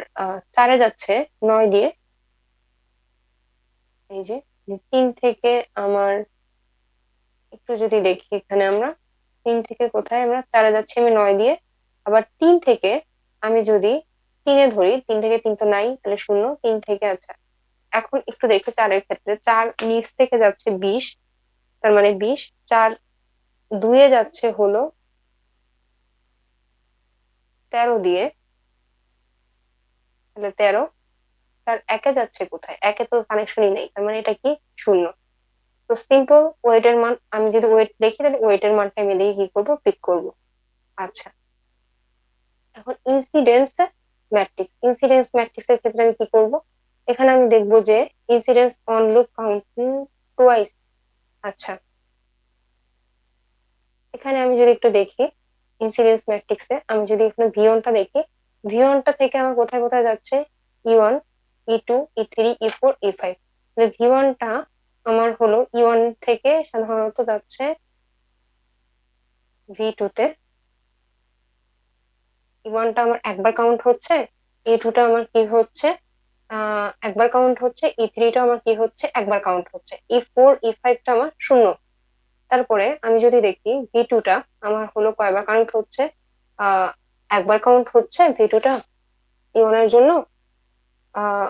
চারে যাচ্ছে নয় দিয়ে, এই যে তিন থেকে আমার একটু যদি দেখি এখানে আমরা, তিন থেকে কোথায় আমরা চারে যাচ্ছি আমি নয় দিয়ে। আবার তিন থেকে আমি যদি তিনে ধরি, তিন থেকে তিন তো নাই তাহলে শূন্য, তিন থেকে আচ্ছা, এখন একটু দেখি চারের ক্ষেত্রে, চার নিচ থেকে যাচ্ছে 20, তার মানে 20, চার দুয়ে যাচ্ছে হলো 13 দিয়ে, তাহলে 13, তার একে যাচ্ছে কোথায়, একে তো কানেকশনই নেই, তার মানে এটা কি, শূন্য। তো সিম্পল ওয়েটের মান আমি যদি ওয়েট দেখি তাহলে ওয়েটের মানটা আমি দেখে কি করবো, পিক করব। আচ্ছা, এখন ইনসিডেন্স ম্যাট্রিক্স, ইনসিডেন্স ম্যাট্রিক্স এর ক্ষেত্রে আমি কি করব, এখানে আমি দেখবো যে incidence on loop counting twice. আচ্ছা, এখানে আমি যদি একটু দেখি ইনসিডেন্স ম্যাট্রিক্সে আমি যদি এখানে ভি1টা দেখি, ভি1টা থেকে আমার কোথায় কোথায় যাচ্ছে, ই1, ই2, ই3, ই4, ই5। ভি1টা আমার হলো ই1 থেকে সাধারণত যাচ্ছে ভি2 তে, ই1টা আমার একবার কাউন্ট হচ্ছে, ই2টা আমার কি হচ্ছে একবার কাউন্ট হচ্ছে, ই3টা আমার কি হচ্ছে একবার কাউন্ট হচ্ছে, ই4, ই5টা আমার শূন্য। তারপরে আমি যদি দেখি ভি2টা আমার হলো কয়বার কাউন্ট হচ্ছে, আহ একবার কাউন্ট হচ্ছে ভি2টা ই1 এর জন্য। আহ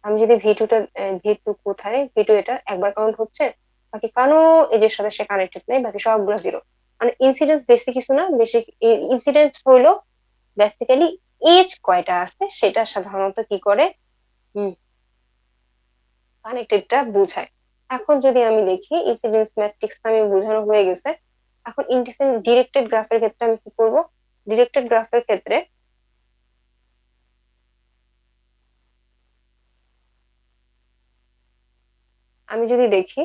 আমি যদি ভি2টা, ভি2 কোথায়, ভি2 এটা একবার কাউন্ট হচ্ছে, বাকি কারো এজের সাথে সে কানেক্টেড নেই, বাকি সবগুলো জিরো। মানে ইনসিডেন্স বেশি কিছু না, বেশি ইনসিডেন্স হইলো বেসিক্যালি এজ কয়টা আছে সেটা সাধারণত কি করে, কানেক্টেডটা বোঝায়। এখন যদি আমি দেখি ইনসিডেন্স ম্যাট্রিক্স আমি বোঝানো হয়ে গেছে, এখন ডিরেক্টেড গ্রাফের ক্ষেত্রে আমি কি করব, ডিরেক্টেড গ্রাফের ক্ষেত্রে আমি যদি দেখি,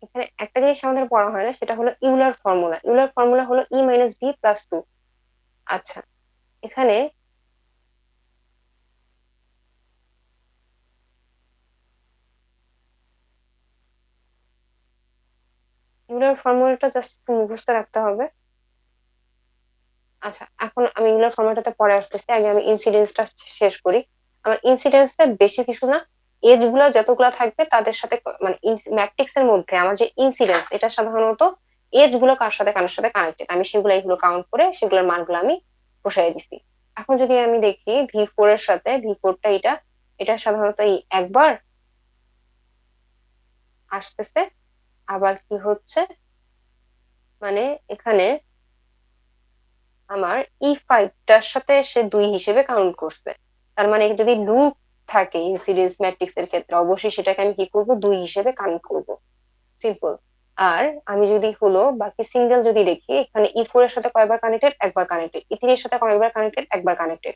এখানে একটা জিনিস আমাদের পড়া হয় না, সেটা হলো ইউলার ফর্মুলা। ইউলার ফর্মুলা হলো ই মাইনাস বি প্লাস টু। আচ্ছা, এখানে ইউলার ফর্মুলাটা জাস্ট একটু মুখস্থ রাখতে হবে। আচ্ছা, এখন আমি ইউলার ফর্মুলাটাতে পরে আসতেছি, আগে আমি ইনসিডেন্সটা শেষ করি। আমার ইনসিডেন্সটা বেশি কিছু না, এজ গুলা যতগুলা থাকবে তাদের সাথে মানে ম্যাট্রিক্স এর মধ্যে আমার যে ইনসিডেন্স, এটা সাধারণত এজ গুলো কার সাথে কানেক্টেড, আমি সেগুলো এগুলো কাউন্ট করে সেগুলোর মানগুলো আমি বসাই দিছি। এখন যদি আমি দেখি ভি4 এর সাথে, ভি4টা এটা, এটা সাধারণত এই একবার আসতেছে, আবার কি হচ্ছে মানে এখানে আমার ই5টার সাথে সে 2 হিসেবে কাউন্ট করছে। তার মানে যদি লুপ থাকে ইনসিডেন্স ম্যাট্রিক্স এর ক্ষেত্রে, অবশ্যই সেটাকে আমি কি করব, 2 হিসেবে কাউন্ট করব। সিম্পল। আর আমি যদি হলো বাকি সিঙ্গেল যদি দেখি, এখানে ই4 এর সাথে কয়বার কানেক্টেড, একবার কানেক্টেড, ই3 এর সাথে কয়বার কানেক্টেড, একবার কানেক্টেড।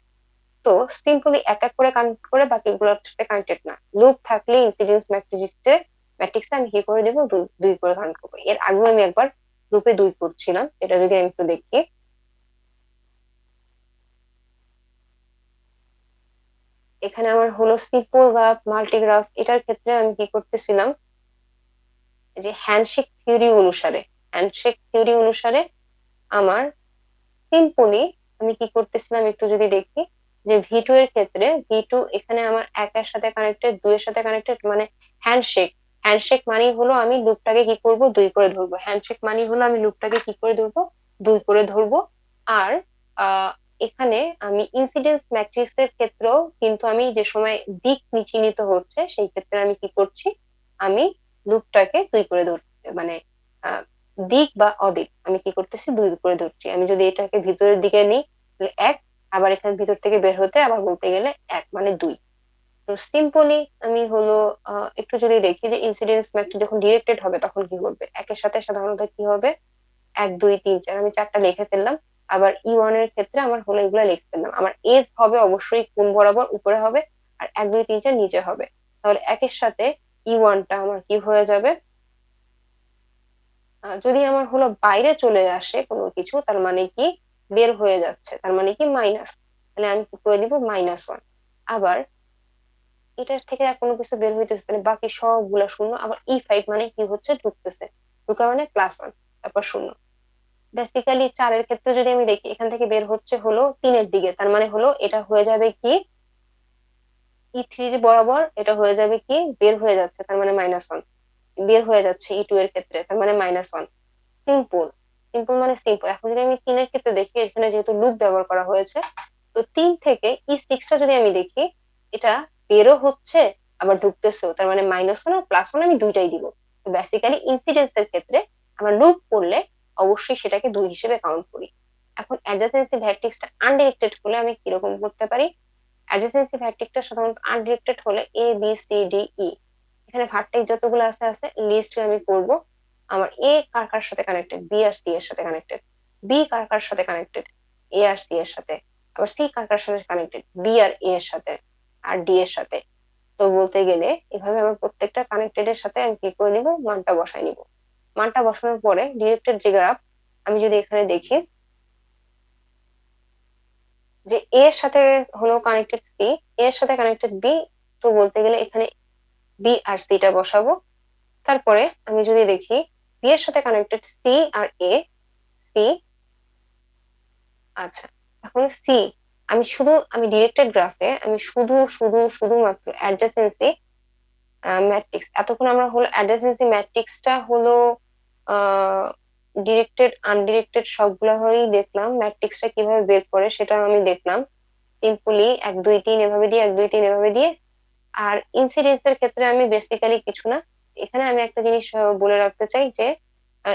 তো সিম্পলি এক এক করে কানেক্ট করে বাকিগুলোর সাথে কানেক্টেড না, লুপ থাকলে ইনসিডেন্স ম্যাট্রিক্সে আমি কি করে দেবো, দুই দুই করে কাউন্ট করবো। এর আগেও আমি একবার লুপে 2 করছিলাম, এটা যদি আমি একটু দেখি, এখানে আমার হলো সিম্পল গ্রাফ, মাল্টিগ্রাফ, এটার ক্ষেত্রে আমি কি করতেছিলাম, যে হ্যান্ডশেক থিওরি অনুসারে আমার সিম্পলি আমি কি করতেছিলাম একটু যদি দেখি, যে ভি2 এর ক্ষেত্রে ভি2 এখানে আমার একের সাথে কানেক্টেড, 2 এর সাথে কানেক্টেড, মানে হ্যান্ডশেক। হ্যান্ডশেক মানে হলো আমি লুপটাকে কি করব, 2 করে ধরবো। হ্যান্ডশেক মানে হলো আমি লুপটাকে কি করে ধরবো, 2 করে ধরবো। আর আহ এখানে আমি ইনসিডেন্স ম্যাট্রিক্স এর ক্ষেত্রেও কিন্তু আমি যে সময় দিক চিহ্নিত হচ্ছে সেই ক্ষেত্রে আমি কি করছি, আমি লুপটাকে 2 করে ধরছি, মানে দিক বা অদিক আমি কি করতেছি, 2 করে ধরছি। আমি যদি এটাকে ভিতরের দিকে নিই তাহলে 1, আবার এখানে ভিতর থেকে বের হতে আবার বলতে গেলে 1 মানে 2। তো সিম্পলি আমি হলো একটু যদি দেখি যে ইনসিডেন্স ম্যাট্রিক্স যখন ডিরেক্টেড হবে তখন কি করবে, একের সাথে সাধারণত কি হবে, 1 2 3 4, আমি 4টা লিখে ফেললাম। আবার ই1 এর ক্ষেত্রে আমার হলো এগুলা লিখে ফেললাম। আমার এজ হবে অবশ্যই কোণ বরাবর উপরে হবে, আর 1 2 3 4 নিচে হবে। তাহলে একের সাথে ই1টা আমার কি হয়ে যাবে, যদি আমার হলো বাইরে চলে আসে কোনো কিছু, তার মানে কি বের হয়ে যাচ্ছে, তার মানে কি মাইনাস, তাহলে আমি কি করে দিব, -1। আবার এটার থেকে আর কোনো কিছু বের হইতেছে, তাহলে বাকি সবগুলা শূন্য। আবার ই5 মানে কি হচ্ছে, ঢুকতেছে, ঢুকা মানে +1, তারপর শূন্য। বেসিক্যালি 4 এর ক্ষেত্রে যদি আমি দেখি, এখান থেকে বের হচ্ছে হলো 3-এর দিকে, তার মানে হলো এটা হয়ে যাবে কি, ই3 বরাবর এটা হয়ে যাবে কি, বের হয়ে যাচ্ছে, তার মানে -1। বের হয়ে যাচ্ছে ই2 এর ক্ষেত্রে, তার মানে -1। সিম্পল। সিম্পল মানে সিম্পল। এখন যদি আমি 3-এর ক্ষেত্রে দেখি, এখানে যেহেতু লুপ ব্যবহার করা হয়েছে, তো 3 থেকে ই6টা যদি আমি দেখি, এটা বেরও হচ্ছে আবার ঢুকতেছেও, তার মানে -1 আর +1 আমি দুইটাই দিব। তো বেসিক্যালি ইনসিডেন্স এর ক্ষেত্রে আমরা লুপ করলে অবশ্যই সেটাকে 2 হিসেবে কাউন্ট করি। এখন অ্যাডজাসেন্সি ম্যাট্রিক্সটা আনডিরেক্টেড হলে আমি কিরকম করতে পারি, অ্যাডজাসেন্সি ম্যাট্রিক্সটা সাধারণত আনডিরেক্টেড হলে A B C D E, এখানে ভার্টেক্স যতগুলো আছে আছে লিস্ট আমি করব। আমার এ কার কার সাথে কানেক্টেড, বি আর সি এর সাথে কানেক্টেড, বি কার কার সাথে কানেক্টেড, এ আর সি এর সাথে, আবার সি কার কার সাথে কানেক্টেড, বি আর এ এর সাথে, আর ডি এর সাথে। তো বলতে গেলে এভাবে আমার প্রত্যেকটা কানেক্টেড এর সাথে আমি কি করে নিব, মানটা বসাই নিব। মানটা বসানোর পরে ডিরেক্টেড যে গ্রাফ, আমি যদি এখানে দেখি যে এ এর সাথে হলো কানেক্টেড সি, এ এর সাথে কানেক্টেড বি, তো বলতে গেলে এখানে বি আর সি টা বসাবো। তারপরে আমি যদি দেখি বি এর সাথে কানেক্টেড সি আর এ, সি, আচ্ছা, এখন সি, আমি ডিরেক্টেড গ্রাফে আমি শুধুমাত্র অ্যাডজাসেন্সি ম্যাট্রিক্স, এতক্ষণ আমরা হলো অ্যাডজাসেন্সি ম্যাট্রিক্সটা হলো আহ ডিরেক্টেড আনডিরেক্টেড সবগুলা হয়েই দেখলাম, ম্যাট্রিক্সটা কিভাবে বের করে সেটা আমি দেখলাম। সিম্পলি 1 2 3 এভাবে দিয়ে, 1 2 3 এভাবে দিয়ে। আর ইনসিডেন্স এর ক্ষেত্রে আমি বেসিক্যালি কিছু না, এখানে আমি একটা জিনিস বলে রাখতে চাই যে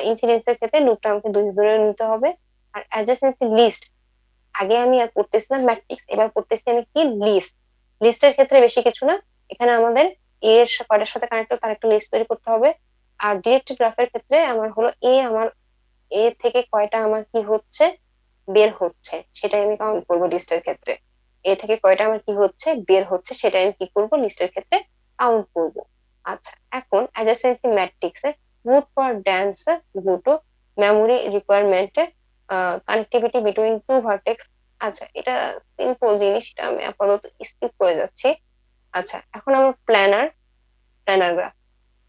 ইনসিডেন্স এর ক্ষেত্রে লুপটা আমাকে 2 ধরে নিতে হবে। আর অ্যাডজাসেন্সি লিস্ট, আগে আমি করতেছিলাম ম্যাট্রিক্স, এবার করতেছি আমি কি, লিস্ট। লিস্টের ক্ষেত্রে বেশি কিছু না, এখানে আমাদের এ এর কয়টার সাথে কানেক্টেড তার একটা লিস্ট তৈরি করতে হবে। আর ডিরেক্টেড গ্রাফের ক্ষেত্রে আমার হলো আমার এ থেকে কয়টা আমার কি হচ্ছে, বের হচ্ছে, সেটাই আমি কাউন্ট করবো লিস্টের ক্ষেত্রে। এ থেকে কয়টা আমার কি হচ্ছে, বের হচ্ছে, সেটাই আমি কি করব, লিস্টের ক্ষেত্রে কাউন্ট করব। আচ্ছা, এখন অ্যাডজাসেন্সি ম্যাট্রিক্সে good for dance, go to memory requirement, connectivity between two vertex। আচ্ছা, এটা সিম্পল জিনিসটা আমি আপাতত স্কিপ করে যাচ্ছি। আচ্ছা, এখন আমার প্ল্যানার গ্রাফ।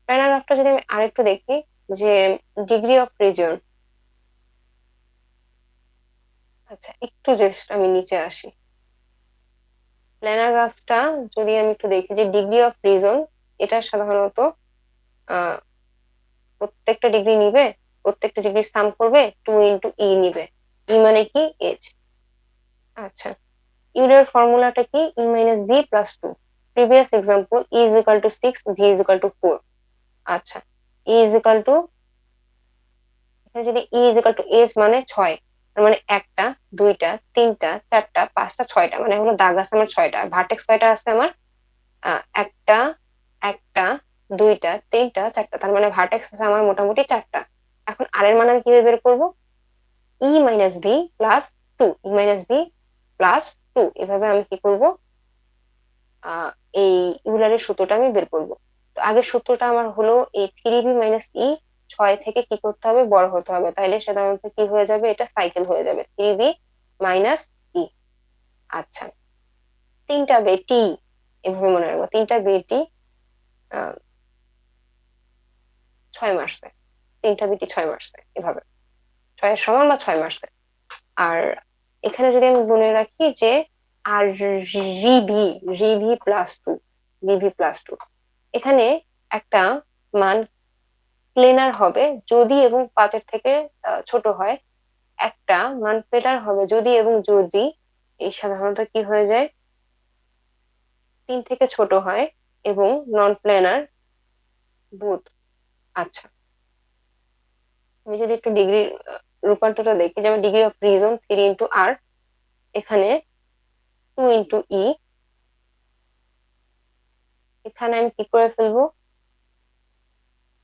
প্ল্যানার গ্রাফটা যদি আমি আরেকটু দেখি, যে ডিগ্রি অফ রিজন। আচ্ছা, একটু জাস্ট আমি নিচে আসি। প্ল্যানার গ্রাফটা যদি আমি একটু দেখি, যে ডিগ্রি অফ রিজন, এটা সাধারণত আহ প্রত্যেকটা ডিগ্রি নিবে, প্রত্যেকটা ডিগ্রি সাম করবে, 2 × E নিবে। ই মানে কি? এজ। আচ্ছা, ইউলার ফর্মুলাটা কি? E - V+2। Previous example, E = 6, V = 4। আচ্ছা, E এখানে যদি E = এজ মানে 6, তার মানে একটা, দুইটা, তিনটা, চারটা, পাঁচটা, ছয়টা, মানে হলো দাগ আছে আমার 6টা, আর ভার্টেক্স কয়টা আছে আমার? একটা, একটা, দুইটা, তিনটা, চারটা, তার মানে ভার্টেক্স আছে আমার মোটামুটি 4টা। এখন আর এর মান আমি কিভাবে বের করবো? E - V+2, E - V+2, এভাবে আমি কি করব? আহ এই ইউলারের সূত্রটা আমি বের করব। তো আগের সূত্রটা আমার হলো এই 3B - E, 6 থেকে কি করতে হবে? বড় হতে হবে, তাইলে সাধারণত কি হয়ে যাবে? এটা সাইকেল হয়ে যাবে, 3B - E। আচ্ছা, তিনটা বেটি, এভাবে মনে রাখবো, তিনটা বেটি 6 মারছে, তিনটা বেটি 6 মারছে, এভাবে 6 এর সমান বা 6 মারছে। আর এখানে যদি আমি মনে রাখি যে আর রিভি রিভি+2, রিভি+2, এখানে একটা মান প্লেনার হবে যদি এবং 5-এর থেকে ছোট হয়। একটা মান প্লেনার হবে যদি এবং যদি এই সাধারণত কি হয়ে যায়? 3 থেকে ছোট হয়, এবং নন প্লেনার বুথ। আচ্ছা, আমি যদি একটু ডিগ্রির রূপান্তরটা দেখি, যেমন ডিগ্রি অফ রিজন 3 × R, এখানে 2 × E, এখানে আমি কি করে ফেলবো?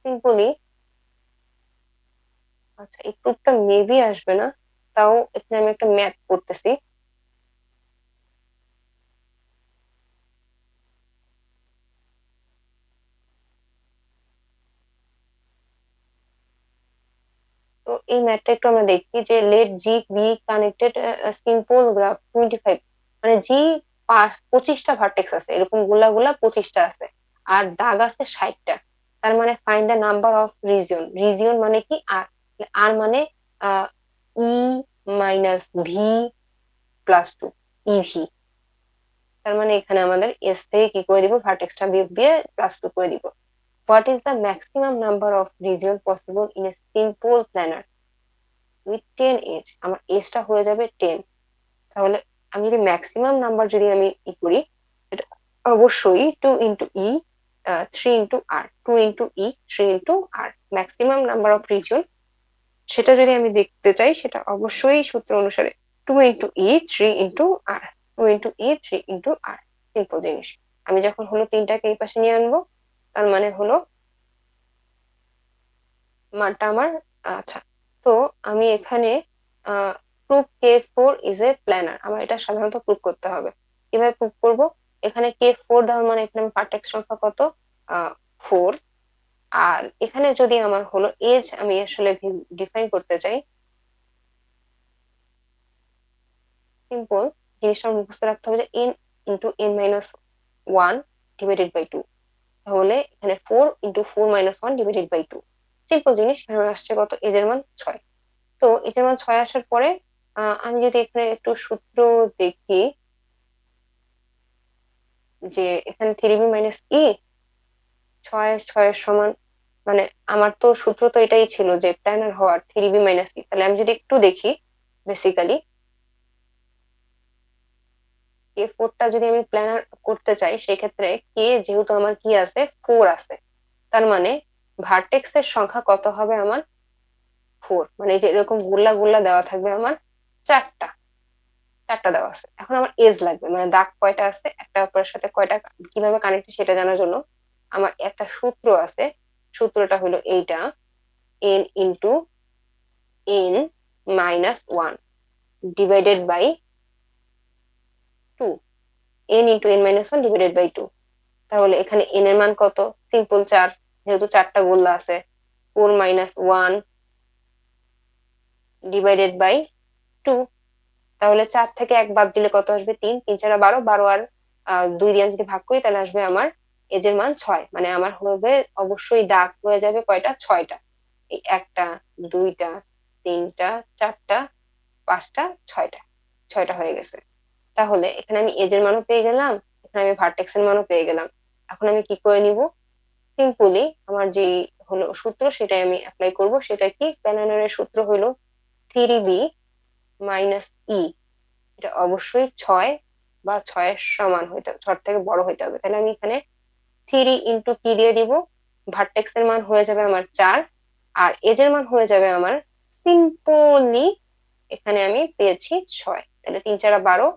সিম্পলি, আচ্ছা এই প্রুফটা মেবি আসবে না, তাও এখানে আমি একটা ম্যাথ করতেছি। তো এই ম্যাথটা একটু আমরা দেখি, যে let G be connected simple graph 25, মানে জি 25টা ভার্টেক্স আছে, এরকম গুলা গুলা 25টা আছে, আর দাগ আছে 60টা। তার মানে find the number of region. Region মানে কি? আর, আর মানে E - V+2, ইভি। তার মানে এখানে আমাদের এস থেকে কি করে দিব? ভার্টেক্সটা বিয়োগ দিয়ে +2 করে দিব। What is the maximum number of region possible in a simple planar with 10 edge? আমার এজটা হয়ে যাবে 10। তাহলে আমি যদি ম্যাক্সিমাম নাম্বার যদি আমি করি, এটা অবশ্যই 2 × E, 3 × R, 2 × E, 3 × R, maximum number of reason. সেটা যদি আমি দেখতে চাই, সেটা অবশ্যই সূত্র অনুসারে 2 × E, 3 × R, 2 × E, 3 × R। Simple জিনিস। আমি যখন হলো তিনটাকে এই পাশে নিয়ে আনবো, তার মানে হলো মানটা আমার। আচ্ছা, তো আমি এখানে proof K4 is a planner, আমার এটা সাধারণত প্রুফ করতে হবে। কিভাবে প্রুফ করব? এখানে K4 দেওয়ার মানে এখানে ভার্টেক্স সংখ্যা কত? 4। আর এখানে যদি আমার হলো এজ আমি আসলে ডিফাইন করতে চাই, সিম্পল জিনিসটা মুখস্থ রাখতে হবে, যে n × n - 1 ডিভাইডেড বাই 2। তাহলে এখানে 4 × 4 - 1 ডিভাইডেড বাই 2। সিম্পল জিনিস, এখানে আসছে কত? এজের মান 6। তো এটার মান 6 আসার পরে আমি যদি এখানে একটু সূত্র দেখি, যে এখানে 3B - E, 6 সমান, মানে আমার তো সূত্র তো এটাই ছিল যে প্ল্যানার হওয়ার 3B - E। তাহলে আমি যদি একটু দেখি, বেসিক্যালি K4টা যদি আমি প্ল্যানার করতে চাই, সেক্ষেত্রে কে যেহেতু আমার কি আছে? 4 আছে, তার মানে ভার্টেক্স এর সংখ্যা কত হবে আমার? 4। মানে এই যে এরকম গোল্লা গোল্লা দেওয়া থাকবে আমার, চারটা, চারটা দেওয়া আছে। এখন আমার এজ লাগবে, মানে দাগ কয়টা আছে, একটা অপরের সাথে কয়টা কিভাবে কানেক্টেড সেটা জানার জন্য আমার একটা সূত্র আছে। সূত্রটা হলো এইটা, n × n - 1 divided by 2, n × n - 1 divided by 2। তাহলে এখানে n এর মান কত? সিম্পল 4, যেহেতু চারটা গোল্লা আছে। 4 মাইনাস 1 ডিভাইডেড বাই 2। তাহলে 4 থেকে 1 বাদ দিলে কত আসবে? 3, 3 4 12, 12 আর 2 দিয়ে আমি যদি ভাগ করি তাহলে আসবে আমার এজ এর মান 6। মানে আমার হবে অবশ্যই দাগ হয়ে যাবে কয়টা? 6টা। এই 1টা 2টা 3টা 4টা 5টা 6টা, 6টা হয়ে গেছে। তাহলে এখানে আমি এজ এর মানও পেয়ে গেলাম, এখানে আমি ভার্টেক্স এর মানও পেয়ে গেলাম। এখন আমি কি করে নিব? সিম্পলি আমার যে হলো সূত্র সেটাই আমি অ্যাপ্লাই করব। সেটা কি? প্যানেলের সূত্র হলো 3b মাইনাস ই। এটা অবশ্যই 6 বা 6 এর সমান হইতে হবে, 6 থেকে বড় হইতে হবে। তাহলে আমি এখানে 3 ইন্টু কি দিয়ে দিব? ভার্টেক্স এর মান হয়ে যাবে আমার 4, আর এজ এর মান হয়ে যাবে আমার সিম্পলি এখানে আমি পেয়েছি 6। তাহলে 3 4 12,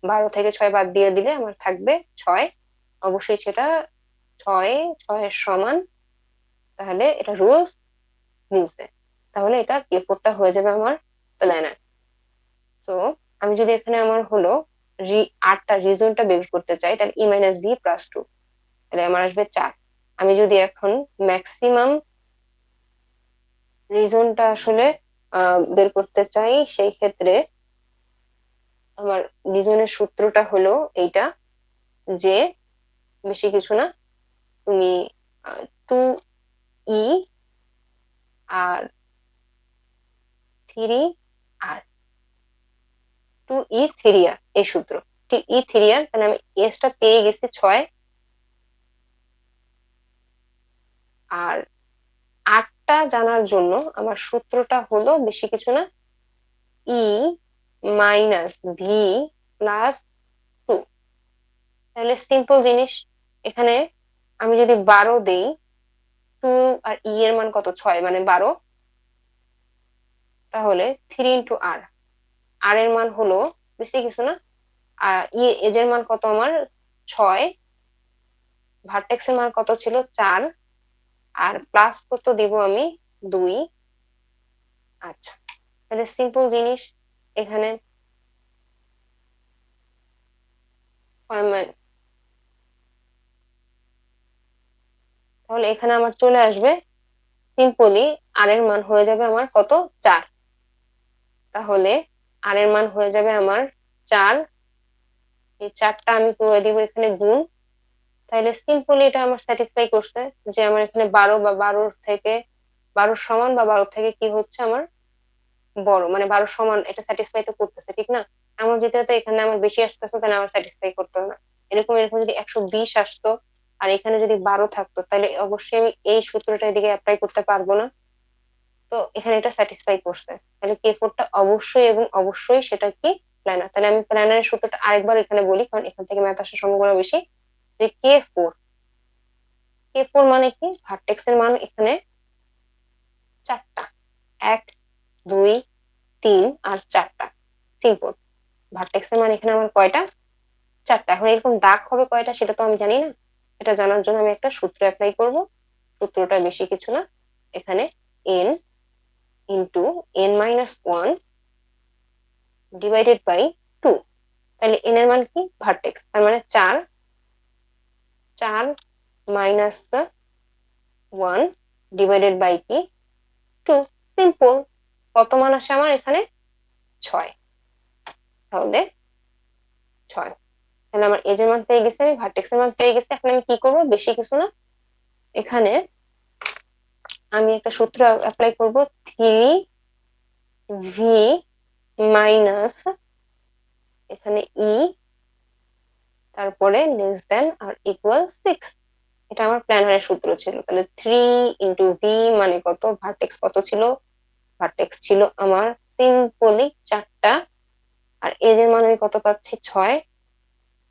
12 থেকে 6 বাদ দিয়ে দিলে আমার থাকবে 6। অবশ্যই সেটা 6 6 এর সমান। তাহলে এটা রুলস মিলছে। তাহলে এটা কে4টা হয়ে যাবে আমার প্ল্যানার। সো আমি যদি এখানে আমার হলো আটটা রিজনটা বের করতে চাই তাহলে ই মাইনাস বি প্লাস 2, তাহলে আমার আসবে 4। আমি যদি এখন ম্যাক্সিমাম রিজনটা আসলে বের করতে চাই সেই ক্ষেত্রে আমার রিজনের সূত্রটা হলো এইটা, যে বেশি কিছু না, তুমি 2e আর 3r, 2e 3r, এই সূত্র 2e 3r। তাহলে আমি এসটা পেয়ে গেছি 6, আর 8টা জানার জন্য আমার সূত্রটা হলো বেশি কিছু না, ই মাইনাস ভি প্লাস 2। তাহলে সিম্পল জিনিস, এখানে আমি যদি 12 দেই, 2 আর ই এর মান কত? 6, মানে 12। তাহলে 3 ইন্টু আর, আর এর মান হলো বেশি কিছু না, আর এজ এর মান কত আমার? 6, ভার্টেক্স এর মান কত ছিল? 4, আর প্লাস কত দিব আমি? 2। আচ্ছা, তাহলে সিম্পল জিনিস, এখানে তাহলে এখানে আমার চলে আসবে সিম্পলি আর এর মান হয়ে যাবে আমার কত? 4। তাহলে আর এর মান হয়ে যাবে আমার 4। এই 4টা আমি করে দিব এখানে গুণ। তাহলে সিম্পলি এটা আমার স্যাটিসফাই করছে যে আমার এখানে 12 বা 12 থেকে 12 সমান বা 12 থেকে কি হচ্ছে আমার বড়, মানে 12 সমান, এটা স্যাটিসফাই তো করতেছে, ঠিক না? এমন যেতে হতো এখানে আমার বেশি আসতেছে তাহলে আমার স্যাটিসফাই করতো না। এরকম এরকম যদি 120 আসতো আর এখানে যদি 12 থাকতো তাহলে অবশ্যই আমি এই সূত্রটা এদিকে অ্যাপ্লাই করতে পারবো না। তো এখানে এটা স্যাটিসফাই করছে। তাহলে কে4টা অবশ্যই এবং অবশ্যই সেটা কি? প্ল্যানার। তাহলে আমি প্ল্যানারের সূত্রটা আরেকবার এখানে বলি, কারণ এখান থেকে ম্যাথ আসার সম্ভাবনা বেশি। যে কে4 মানে কি? ভার্টেক্স এর মান এখানে 4টা, 1 2 3 আর 4টা। সিম্পল। ভার্টেক্স এর মান এখানে আমার কয়টা? 4টা। এখন এরকম দাগ হবে কয়টা সেটা তো আমি জানি না। এটা জানার জন্য আমি একটা সূত্র অ্যাপ্লাই করব। সূত্রটা বেশি কিছু না, এখানে n into n-1 divided by 2। তাহলে n এর মান কি? ভার্টেক্স, তার মানে 4, 4 মাইনাস 1 ডিভাইডেড বাই কি? 2। সিম্পল। কত মান আসে আমার এখানে? 6। তাহলে 6। তাহলে আমার এজ এর মান পেয়ে গেছে, আমি ভার্টেক্স এর মান পেয়ে গেছি। এখন আমি কি করব? বেশি কিছু না, এখানে আমি একটা সূত্র অ্যাপ্লাই করব, 3v মাইনাস এখানে ই, তারপরে লেস দেন আর ইকুয়াল 6। এটা আমার প্ল্যানারের সূত্র ছিল। তাহলে 3 ইন্টু ভি মানে কত? ভার্টেক্স কত ছিল? ভার্টেক্স ছিল আমার সিম্পলি 4টা, আর এজ এর মান আমি কত পাচ্ছি? 6।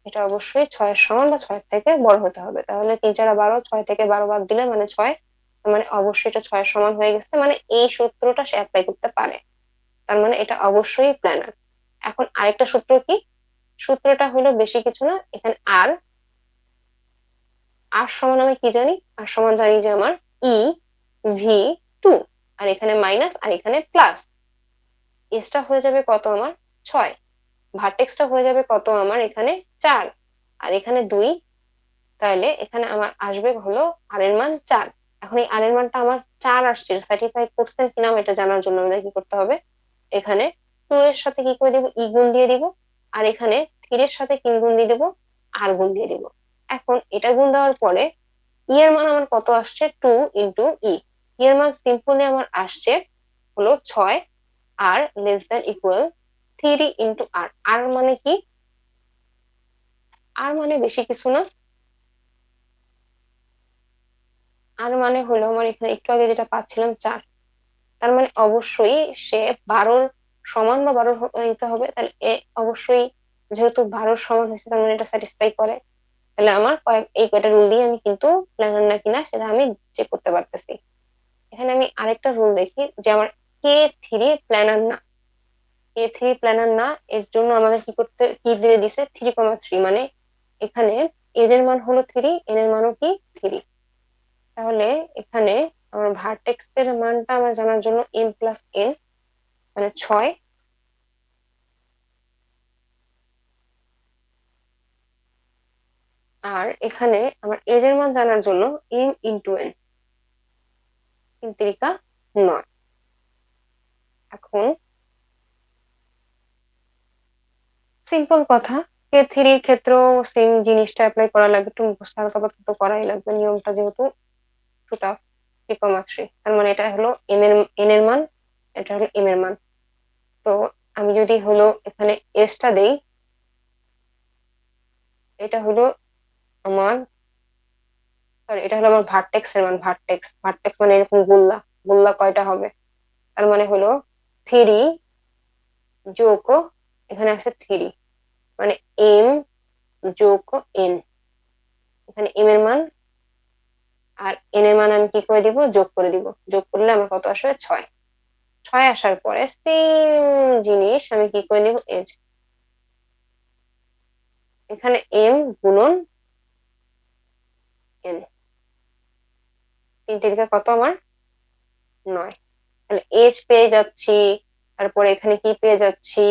এটা অবশ্যই 6 এর সমান বা 6 এর থেকে বড় হতে হবে। তাহলে 3 4 12, 6 থেকে 12 বাদ দিলে মানে 6, মানে অবশ্যই এটা 6 এর সমান হয়ে গেছে, মানে এই সূত্রটা সে অ্যাপ্লাই করতে পারে। তার মানে এটা অবশ্যই প্ল্যানার। এখন আরেকটা সূত্র কি? সূত্রটা হলো বেশি কিছু না, এখানে আর, আর সমান আমি কি জানি? আর সমান জানি যে আমার ই v2, আর এখানে মাইনাস আর এখানে প্লাস। এসটা হয়ে যাবে কত আমার? 6। ভার্টেক্সটা হয়ে যাবে কত আমার? এখানে 4 আর এখানে 2। তাহলে এখানে আমার আসবে হলো আর এর মান 4। এখন এই আর এর মানটা আমার 4 আসছে, স্যাটিসফাই করছেন কিনা আমার এটা জানার জন্য আমাদের কি করতে হবে, এখানে 2 এর সাথে কি করে দিব, ই গুণ দিয়ে দিব, আর এখানে 3 এর সাথে কি গুণ দিয়ে দিব, আর গুণ দিয়ে দিব। এখন এটা গুণ দেওয়ার পরে ই এর মান আমার কত আসছে, 2 ইন্টু ই। এর মান সিম্পলি আমার আসছে হলো 6, আর লেস দ্যান ইকুয়াল 3 ইন্টু আর। আর মানে কি, আর মানে বেশি কিছু না, আর মানে হলো আমার এখানে একটু আগে যেটা পাচ্ছিলাম 4, তার মানে অবশ্যই সে 12 সমান বা 12 হইতে হবে, তাহলে এ অবশ্যই যেহেতু 12 সমান হয়েছে তার মানে এটা স্যাটিসফাই করে। তাহলে আমার এই কয়টা রুল দিয়ে আমি কিন্তু প্ল্যানার না কিনা সেটা আমি চেক করতে পারতেছি। এখানে আমি আরেকটা রুল দেখি যে আমার K3 প্ল্যানার না, K3 প্ল্যানার না, এর জন্য আমাদের কি করতে, কি দিয়ে দিছে 3,3, মানে এখানে এজ এর মান হলো 3, এন এর মানও কি 3। তাহলে এখানে আমার ভার্টেক্স এর মানটা আমার জানার জন্য এম প্লাস এন মানে 6, আর এখানে আমার এজ এর মান জানার জন্য এম ইন্টু এন, 3,9। এখন সিম্পল কথা, K3 ক্ষেত্রেও সেম জিনিসটা অ্যাপ্লাই করা লাগবে, একটু মুখস্থ হালকা পাতলা তো করাই লাগবে, নিয়মটা যেহেতু টুটা 3,3, তার মানে এটা হলো এম এর এন এর মান, এটা হলো এম এর মান। তো আমি যদি হলো এখানে এসটা দেই, এটা হলো আমার, সরি এটা হলো আমার ভার্টেক্স এর মান, ভার্টেক্স ভার্টেক্স মানে এরকম গোল্লা, গোল্লা কয়টা হবে, তার মানে হলো 3 যোগ, এখানে আছে 3, মানে এম যোগ এন, এখানে এম এর মান আর এন এর মান আমি কি করে দিব, যোগ করে দিব, যোগ করলে আমার কত আসবে 6। 6 আসার পরে সেম জিনিস আমি কি করে দিব, এজ, এখানে এম গুণন এন, 3 কত আমার 9। তাহলে এজ পেয়ে যাচ্ছি, তারপরে এখানে কি পেয়ে যাচ্ছি,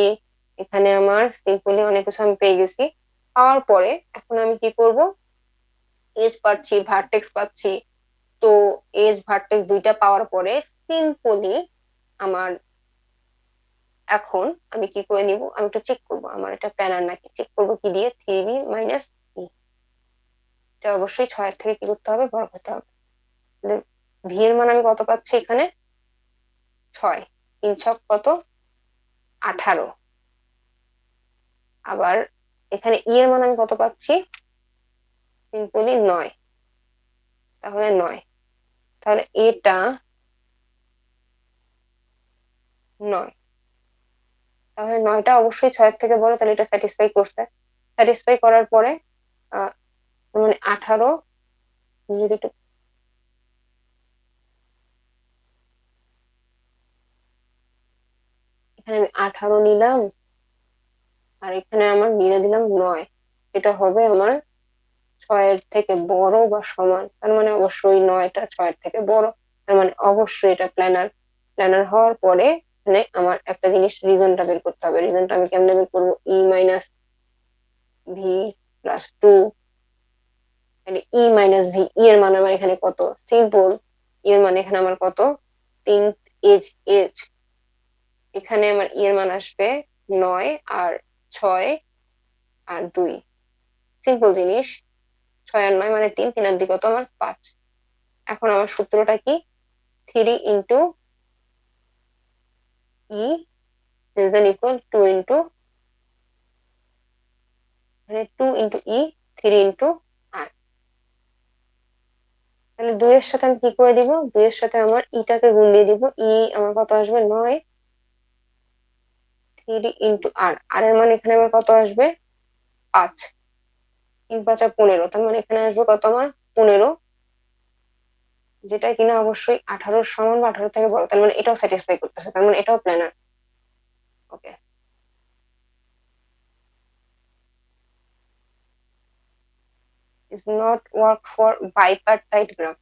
এখানে আমার সিম্পলি অনেক কিছু আমি পেয়ে গেছি। পাওয়ার পরে এখন আমি কি করব, এজ পাচ্ছি, ভার্টেক্স পাচ্ছি, তো এজ ভার্টেক্স দুইটা পাওয়ার পরে সিম্পলি আমার এখন আমি কি করে নিব, আমি একটু চেক করব আমার এটা প্যানার নাকি, চেক করব কি দিয়ে, 3b মাইনাস ই, এটা অবশ্যই 6 থেকে কি করতে হবে, বড় হতে হবে। ভি এর মান আমি কত পাচ্ছি এখানে 6, 3 ছক কত 18, আবার এখানে ই এর মান আমি কত পাচ্ছি, সিম্পলি 9, তাহলে 9, তাহলে এটা 9, তাহলে 9টা অবশ্যই 6 থেকে বড়, তাহলে এটা স্যাটিসফাই করছে। স্যাটিসফাই করার পরে আহ মানে 18, যদি একটু এখানে আমি 18 নিলাম, আর এখানে আমার নিয়ে দিলাম 9, এটা হবে আমার 6-এর থেকে বড় বা সমান, তার মানে অবশ্যই 9টা 6-এর থেকে বড়, তার মানে অবশ্যই এটা প্ল্যানার। প্ল্যানার হওয়ার পরে মানে আমার একটা জিনিস রিজনটা বের করতে হবে, রিজনটা আমি কেমনে বের করবো, ই মাইনাস ভি প্লাস 2, মানে ই মাইনাস ভি, ই এর মান আমার এখানে কত, সিম্পল, ই এর মান এখানে আমার কত 3, এজ এজ এখানে আমার ই এর মান আসবে 9 আর 6 আর 2, সিম্পল জিনিস, 6 আর 9 মানে 3, 3 আর 2 কত আমার 5। এখন আমার সূত্রটা কি, 3 ইন্টু ই লেস দেন ইকুয়াল 2 ইন্টু, মানে 2 ইন্টু ই, 3 ইন্টু আর। তাহলে 2 এর সাথে আমি কি করে দিব, 2 এর সাথে আমার ইটাকে গুণ দিয়ে দিব, ই আমার কত আসবে 9, 3 ইন্টু আর, আর এর মানে এখানে আমার কত আসবে 5, 3 5 আর 15, তার মানে এখানে আসবে কত আমার 15, যেটা কিনা অবশ্যই 18-র সমান বা 18 থেকে বড়, তার মানে এটাও স্যাটিসফাই করতেছে, তার মানে এটাও planar. Okay, is not work for bipartite graph.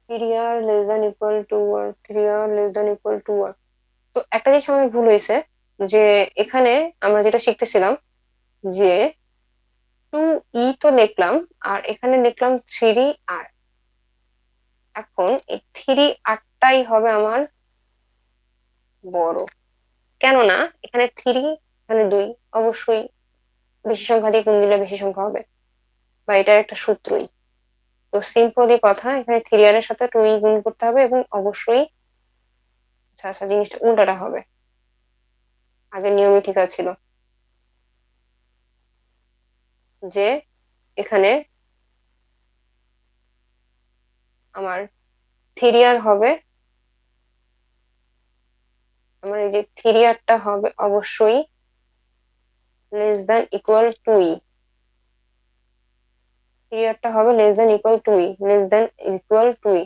Three are less than equal to 1, 3 are less than equal to 1। তো একটা জিনিস আমার ভুল হয়েছে, যে এখানে আমরা যেটা শিখতেছিলাম যে 2e তো লিখলাম, আর এখানে লিখলাম 3r। এখন এই 3r হবে আমার বড়, কেননা এখানে 3, এখানে 2, অবশ্যই বেশি সংখ্যা দিয়ে গুণ দিলে বেশি সংখ্যা হবে, বা এটার একটা সূত্রই। তো সিম্পলি কথা, এখানে 3r এর সাথে 2e গুণ করতে হবে, এবং অবশ্যই আচ্ছা আচ্ছা জিনিসটা উল্টাটা হবে, আগের নিয়মই ঠিক ছিল। যে এখানে আমার 3r হবে, আমার এই যে 3rটা হবে অবশ্যই less than equal to E. 3rটা হবে less than equal to E, less than equal to E,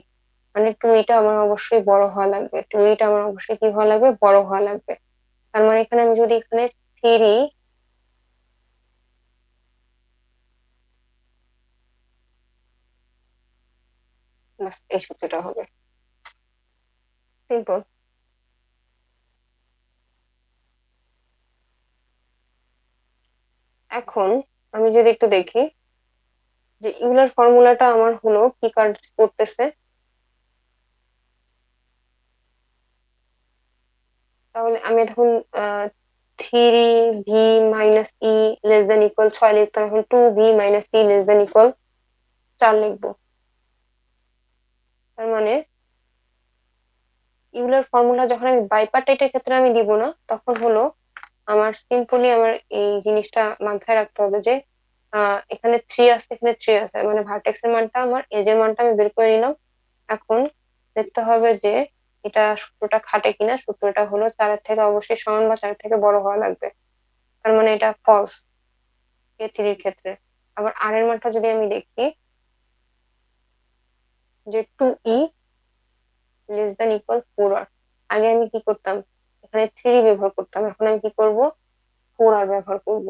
মানে 2ইটা আমার অবশ্যই বড় হওয়া লাগবে, 2ইটা আমার অবশ্যই কি হওয়া লাগবে, বড় হওয়া লাগবে। তার মানে এখানে আমি যদি এখানে 3 এই সূত্রটা হবে সিম্পল। এখন আমি যদি একটু দেখি যে ইউলার ফর্মুলাটা আমার হলো কি কাজ করতেছে, তাহলে আমি এখন 3v - e less than equal 6 লিখতাম, এখন 2v - e less than equal 4 লিখবো। তার মানে ইউলার ফর্মুলা যখন আমি বাইপার্টাইটের ক্ষেত্রে আমি দিব না, তখন হলো আমার সিম্পলি আমার এই জিনিসটা মাথায় রাখতে হবে যে এখানে 3 আছে, এখানে 3 আছে, মানে ভার্টেক্স এর মানটা আমার এজ এর মানটা আমি বের করে নিলাম। এখন দেখতে হবে যে এটা সূত্রটা খাটে কিনা, সূত্রটা হলো 4-এর থেকে অবশ্যই সমান বা 4-এর থেকে বড় হওয়া লাগবে, তার মানে এটা ফলস A3 এর ক্ষেত্রে। আবার আর এর মানটা যদি আমি দেখি যে 2e less than equal 4r, আগে আমি কি করতাম, এখানে 3 ব্যবহার করতাম, এখন আমি কি করব, 4r ব্যবহার করব,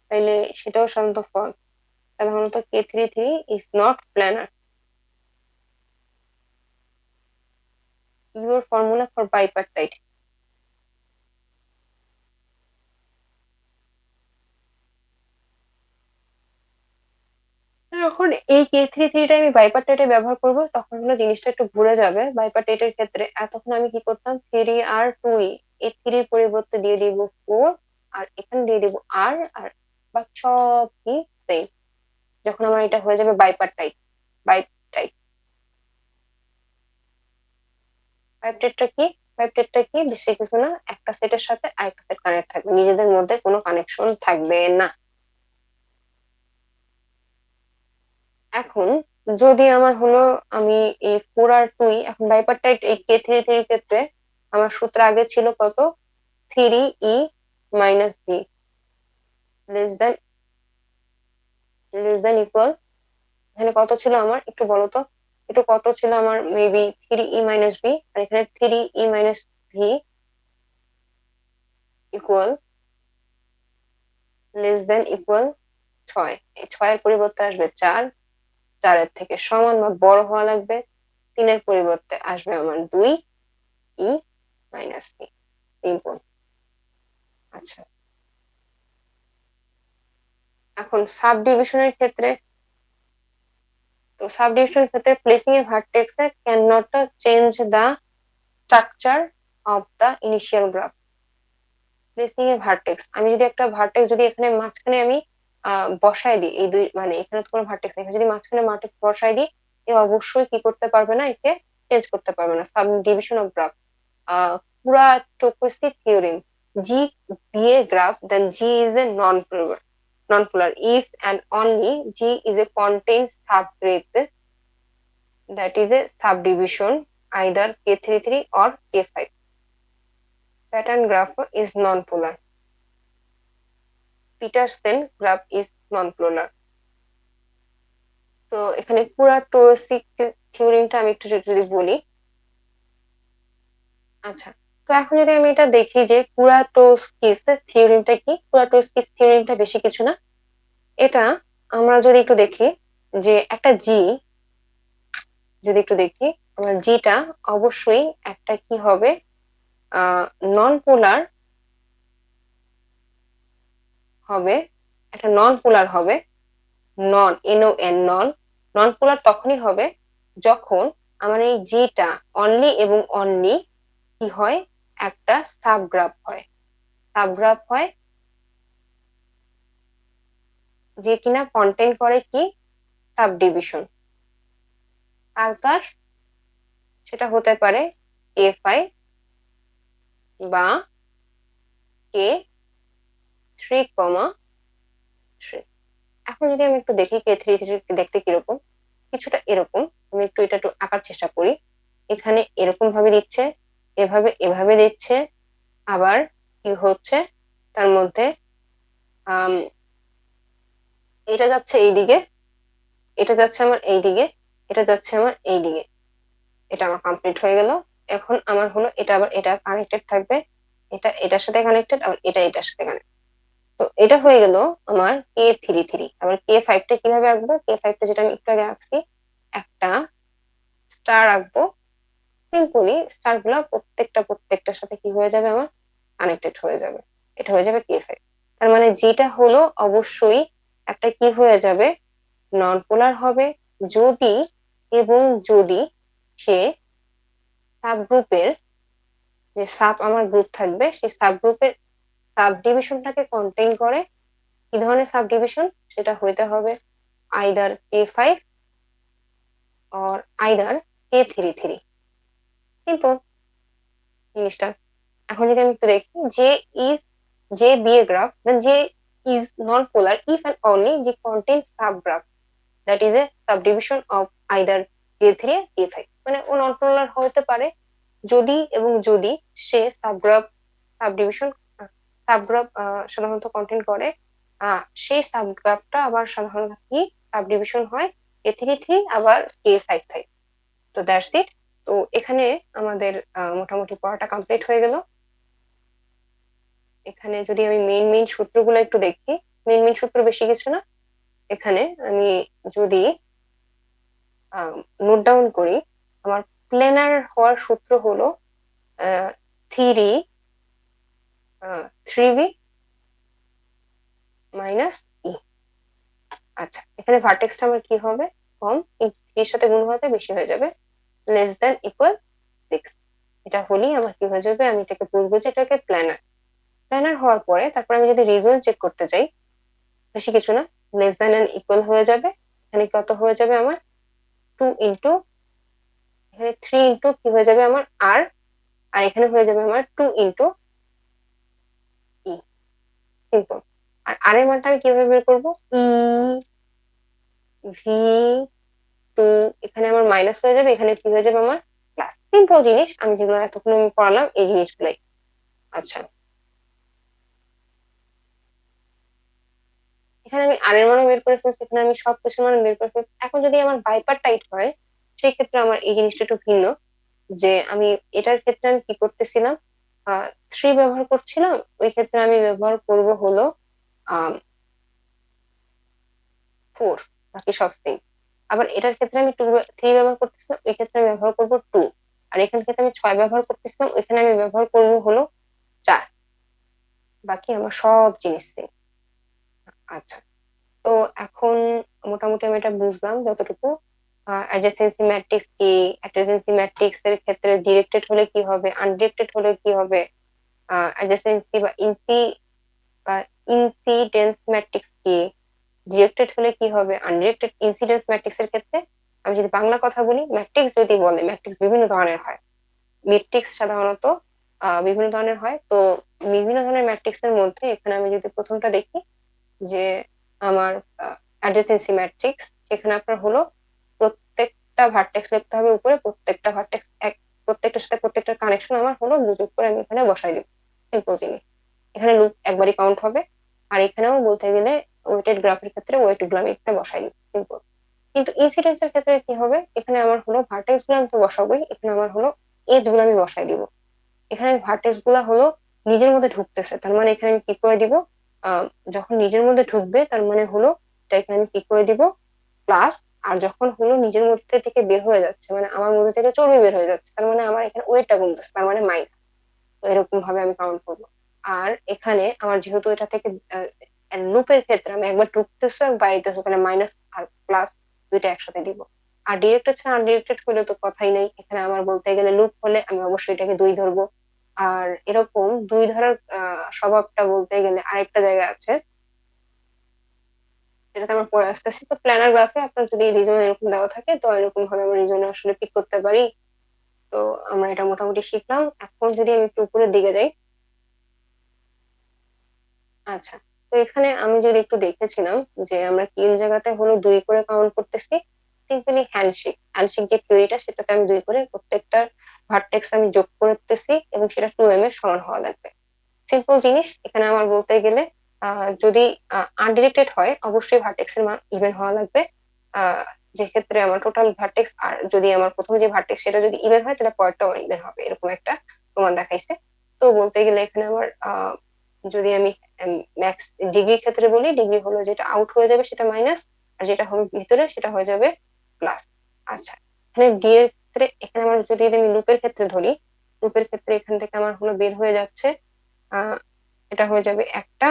তাইলে সেটাও সাধারণত ফলস। সাধারণত K33 is not planar. Your formula for bipartite. যখন এই K33টা আমি বাইপার্টাইটে ব্যবহার করব, তখন হলো জিনিসটা একটু ঘুরে যাবে। বাইপার্টাইটের ক্ষেত্রে এতক্ষণ আমি কি করতাম, 3r 2e, এই 3 এর পরিবর্তে দিয়ে দিব 4, আর এখানে দিয়ে দিব r, আর বা সব কি সেম। যখন আমার এটা হয়ে যাবে বাইপার্টাইট, বাইপার্টাইট বাইপার্টাইটটা কি, বাইপার্টাইটটা কি, বেশি কিছু না, একটা সেটের সাথে আরেকটা সেট কানেক্ট থাকবে, নিজেদের মধ্যে কোনো কানেকশন থাকবে না। এখন যদি আমার হলো আমি এই 4r 2 এখন বাইপার্টাইট এই K33 এর ক্ষেত্রে আমার সূত্র আগে ছিল কত, 3e - v less than equal, এখানে কত ছিল আমার একটু বলো তো, একটু কত ছিল আমার, মেবি 3e - v, আর এখানে 3e - v equal less than equal 6। এই 6-এর পরিবর্তে আসবে 4, 4-এর থেকে সমান বা বড় হওয়া লাগবে, 3-এর পরিবর্তে আসবে আমার 2e - v। সিম্পল। আচ্ছা, এখন সাব ডিভিশনের ক্ষেত্রে, তো সাব ডিভিশনের ক্ষেত্রে placing a vertex can not change the structure of the initial graph. Placing a vertex, আমি যদি একটা ভার্টেক্স যদি এখানে মাঝখানে আমি বসাই দিই, এই দুই মানে এখানে তো কোনো ভার্টেক্স নেই, এখানে যদি মাঝখানে ভার্টেক্স বসাই দিই, এ অবশ্যই কি করতে পারবে না, একে চেঞ্জ করতে পারবে না। সাব ডিভিশন অফ গ্রাফ, পুরা টোকোসি theorem, G be a graph, then G is a non-polar if and only G is a contains subgroup that is a subdivision either K33 or K5. Pattern graph is non-polar. Petersen graph is non-polar. তো এখানে পুরা টোসিক থিওরিমটা আমি একটু যদি বলি। আচ্ছা, তো এখন যদি আমি এটা দেখি যে কুরাটোস্কিস থিওরিমটা কি, কুরাটোস্কিস থিওরিমটা বেশি কিছু না, এটা আমরা যদি একটু দেখি যে একটা জি, যদি একটু দেখি আমার জিটা অবশ্যই একটা কি হবে, নন পোলার হবে একটা নন পোলার হবে, নন NON নন। নন পোলার তখনই হবে যখন আমার এই জিটা অনলি এবং অনলি কি হয়, একটা সাবগ্রাফ হয়। সাবগ্রাফ হয় যে কিনা কন্টেইন করে কি, সাবডিভিশন। আর তার সেটা হতে পারে K5 বা K3,3। এখন যদি আমি একটু দেখি K3 দেখতে কিরকম, কিছুটা এরকম। আমি একটু এটা একটু আঁকার চেষ্টা করি। এখানে এরকম ভাবে দিচ্ছে, এভাবে এভাবে দিচ্ছে, আবার কি হচ্ছে তার মধ্যে আম এটা যাচ্ছে এইদিকে, এটা যাচ্ছে আমার এইদিকে, এটা যাচ্ছে আমার এইদিকে। এটা আমার কমপ্লিট হয়ে গেল। এখন আমার হলো এটা আবার এটা কানেক্টেড থাকবে, এটা এটার সাথে কানেক্টেড, আবার এটা এটার সাথে কানেক্টেড। তো এটা হয়ে গেল আমার K3। আবার K5টা কিভাবে আঁকবো, K5টা যেটা আমি একটু আগে আঁকছি, একটা স্টার আঁকবো। সিম্পলি স্টার গুলা প্রত্যেকটার সাথে কি হয়ে যাবে, আমার কানেক্টেড হয়ে যাবে। এটা হয়ে যাবে K5। তার মানে যেটা হলো অবশ্যই একটা কি হয়ে যাবে, নন পোলার হবে যদি এবং যদি সে সাবগ্রুপের, যে সাব আমার গ্রুপ থাকবে সেই সাবগ্রুপের সাব ডিভিশনটাকে কন্টেইন করে। কি ধরনের সাব ডিভিশন, সেটা হইতে হবে either K5 or either K3। Simple জিনিসটা। এখন যদি আমি একটু দেখি যে is, G be a graph, G is non polar if and only G contain subgraph that is a subdivision of either K3 or K5। মানে ও নন পোলার হতে পারে যদি এবং যদি সে সাবগ্রাফ সাবডিভিশন সাবগ্রাফ সাধারণত কন্টেইন করে, সেই সাবগ্রাফটা আবার সাধারণত কি সাবডিভিশন হয় K3 আবার K5। তো দ্যাটস ইট। তো এখানে আমাদের মোটামুটি পড়াটা কমপ্লিট হয়ে গেল। এখানে যদি আমি মেইন মেইন সূত্রগুলো একটু দেখি, মেইন মেইন সূত্র বেশি কিছু না। এখানে আমি যদি নোট ডাউন করি, আমার প্লেনার হওয়ার সূত্র হলো থ্রি 3B মাইনাস ই। আচ্ছা, এখানে ভার্টেক্সটা আমার কি হবে, কম, কিন্তু থ্রির সাথে গুণ হতে বেশি হয়ে যাবে, লেস দেন ইকুয়াল 6। এটা হলেই আমার কি হয়ে যাবে, আমি এটাকে বলবো যে এটাকে প্ল্যানার। প্ল্যানার হওয়ার পরে তারপর আমি যদি রিজন চেক করতে চাই, বেশি কিছু না, লেস দেন এন্ড ইকুয়াল হয়ে যাবে। এখানে কত হয়ে যাবে আমার, 2 ইন্টু, এখানে 3 ইন্টু কি হয়ে যাবে আমার আর, আর এখানে হয়ে যাবে আমার 2 ইন্টু ই। সিম্পল। আর আর এর মানটা আমি কিভাবে বের করবো, V2, এখানে আমার মাইনাস হয়ে যাবে, এখানে কি হয়ে যাবে আমার প্লাস। সিম্পল জিনিস, আমি যেগুলো এতক্ষণ আমি পড়ালাম এই জিনিসগুলাই। আচ্ছা, এখানে আমি আর এর মানও বের করে ফেলছি, এখানে আমি সবকিছু মান বের করে ফেলছি। এখন যদি আমার বাইপার টাইট হয়, সেই ক্ষেত্রে আমার এই জিনিসটা একটু ভিন্ন। যে আমি এটার ক্ষেত্রে আমি কি করতেছিলাম, 3 ব্যবহার করছিলাম, ওই ক্ষেত্রে আমি ব্যবহার করব হলো 4, বাকি সব সেম। আবার এটার ক্ষেত্রে আমি 3 ব্যবহার করতেছিলাম, ওই ক্ষেত্রে আমি ব্যবহার করব 2। আর এখান ক্ষেত্রে আমি 6 ব্যবহার করতেছিলাম, ওইখানে আমি ব্যবহার করব হলো 4। বাকি আমার সব জিনিস সেম। আচ্ছা, তো এখন মোটামুটি আমি এটা বুঝলাম যতটুকু। অ্যাডজেসেন্সি ম্যাট্রিক্স কি, অ্যাডজেসেন্সি ম্যাট্রিক্স এর ক্ষেত্রে ডিরেক্টেড হলে কি হবে, আনডিরেক্টেড হলে কি হবে, অ্যাডজেসেন্সি বা ইনসিডেন্স ম্যাট্রিক্স কি, ডিরেক্টেড হলে কি হবে, আনডিরেক্টেড ইনসিডেন্স ম্যাট্রিক্স এর ক্ষেত্রে। আমি যদি বাংলা কথা বলি, ম্যাট্রিক্স যদি বলে, ম্যাট্রিক্স বিভিন্ন ধরনের হয়। ম্যাট্রিক্স সাধারণত বিভিন্ন ধরনের হয়। তো বিভিন্ন ধরনের ম্যাট্রিক্স এর মধ্যে এখানে আমি যদি প্রথমটা দেখি, যে আমার অ্যাডজেসেন্সি ম্যাট্রিক্স, সেখানে আপনার হলো প্রত্যেকটা ভার্টেক্স লিখতে হবে উপরে, প্রত্যেকটা ভার্টেক্স এক, প্রত্যেকটার সাথে প্রত্যেকটার কানেকশন আমার হলো লুপ করে আমি এখানে বসাই দিব। সিম্পল জিনিস। এখানে লুপ একবারই কাউন্ট হবে। আর এখানেও বলতে গেলে ওয়েটেড গ্রাফের ক্ষেত্রে ওয়েট গুলো আমি এখানে বসাই দিব, সিম্পল। কিন্তু ইনসিডেন্স এর ক্ষেত্রে কি হবে, এখানে আমার হলো ভার্টেক্স গুলো আমি তো বসাবোই, এখানে আমার হলো এজ গুলো আমি বসাই দিব। এখানে ভার্টেক্স গুলা হলো নিজের মধ্যে ঢুকতেছে, তার মানে এখানে আমি কি করে দিব, আহ যখন নিজের মধ্যে ঢুকবে তার মানে হলো এটাকে আমি কি করে দিব প্লাস। আর যখন হলো নিজের মধ্যে থেকে বের হয়ে যাচ্ছে, মানে আমার মধ্যে থেকে চর্বি বের হয়ে যাচ্ছে, তার মানে আমার এখানে ওয়েটটা কমতেছে, তার মানে মাইনাস। তো এরকম ভাবে আমি কাউন্ট করবো। আর এখানে আমার যেহেতু এটা থেকে লুপের ক্ষেত্রে আমি একবার ঢুকতেছে বাইরেতেছে, ওখানে মাইনাস আর প্লাস দুইটা একসাথে দিব। আর ডিরেক্টেড ছাড়া আনডিরেক্টেড হলে তো কথাই নেই, এখানে আমার বলতে গেলে লুপ হলে আমি অবশ্যই এটাকে দুই ধরবো। আর এরকম দুই ধরার স্বভাবটা বলতে গেলে আরেকটা জায়গা আছে, যেটাতে আমরা পরে আসতেছি। তো প্ল্যানার গ্রাফে আপনার যদি রিজন এরকম দেওয়া থাকে, তো এরকম ভাবে আমরা রিজনে আসলে পিক করতে পারি। তো আমরা এটা মোটামুটি শিখলাম। এখন যদি আমি একটু উপরের দিকে যাই, আচ্ছা, তো এখানে আমি যদি একটু দেখেছিলাম যে আমরা তিন জায়গাতে হলো দুই করে কাউন্ট করতেছি। সিম্পলি হ্যান্ডশেক হ্যান্ডশেক যে থিওরিটা, সেটাতে আমি দুই করে প্রত্যেকটা ভার্টেক্স আমি যোগ করতেছি, এবং সেটা 2m এর সমান হওয়া লাগবে। সিম্পল জিনিস। এখানে আমার বলতে গেলে যদি আনডিরেক্টেড হয়, অবশ্যই ভার্টেক্স এর মান ইভেন হওয়া লাগবে। আহ যে ক্ষেত্রে আমার টোটাল ভার্টেক্স, আর যদি আমার প্রথম যে ভার্টেক্স সেটা যদি ইভেন হয়, তাহলে পরেরটাও ইভেন হবে, এরকম একটা প্রমাণ দেখাইছে। তো বলতে গেলে এখানে আমার যদি আমি ম্যাক্স ডিগ্রির ক্ষেত্রে বলি, ডিগ্রি হলো যেটা আউট হয়ে যাবে সেটা মাইনাস, আর যেটা হবে ভিতরে সেটা হয়ে যাবে প্লাস। আচ্ছা, এখানে ডি এর ক্ষেত্রে, এখানে আমার যদি আমি লুপের ক্ষেত্রে ধরি, লুপের ক্ষেত্রে এখান থেকে আমার হলো বের হয়ে যাচ্ছে, আহ এটা হয়ে যাবে একটা,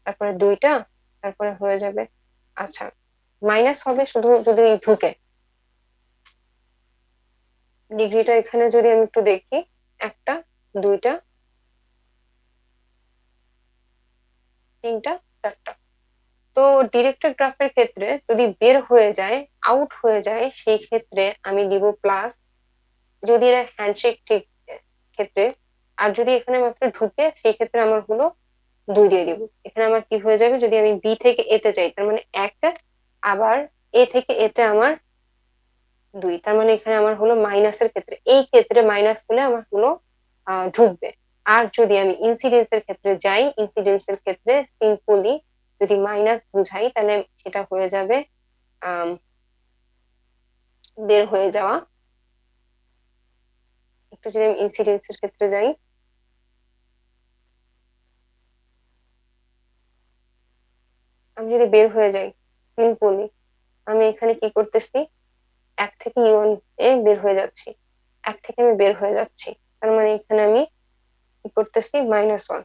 তারপরে দুইটা, তারপরে হয়ে যাবে, আচ্ছা, মাইনাস হবে শুধু যদি ঢুকে। ডিগ্রিটা এখানে যদি আমি একটু দেখি, একটা, দুইটা, তিনটা, চারটা। তো ডিরেক্টর গ্রাফের ক্ষেত্রে যদি বের হয়ে যায়, আউট হয়ে যায়, সেই ক্ষেত্রে আমি দিব প্লাস, যদি এরা হ্যান্ডশেক ঠিক ক্ষেত্রে। আর যদি এখানে মাত্র ঢুকে, সেই ক্ষেত্রে আমার হলো দুই দিয়ে দিব। এখানে আমার কি হয়ে যাবে, যদি আমি বি থেকে এ তে যাই, তার মানে এক, আবার এ থেকে এতে আমার দুই, তার মানে এখানে আমার হলো মাইনাসের ক্ষেত্রে, এই ক্ষেত্রে মাইনাস হলে আমার হলো ঢুকবে। আর যদি আমি ইনসিডেন্সের ক্ষেত্রে যাই, ইনসিডেন্সের ক্ষেত্রে সিম্পলি যদি মাইনাস বুঝাই, তাহলে সেটা হয়ে যাবে আহ বের হয়ে যাওয়া। একটু যদি আমি ইনসিডেন্সের ক্ষেত্রে যাই, আমি যদি বের হয়ে যাই, সিম্পলি আমি এখানে কি করতেছি, এক থেকে ইউন এ বের হয়ে যাচ্ছি, এক থেকে আমি বের হয়ে যাচ্ছি, তার মানে এখানে আমি কি করতেছি, -1,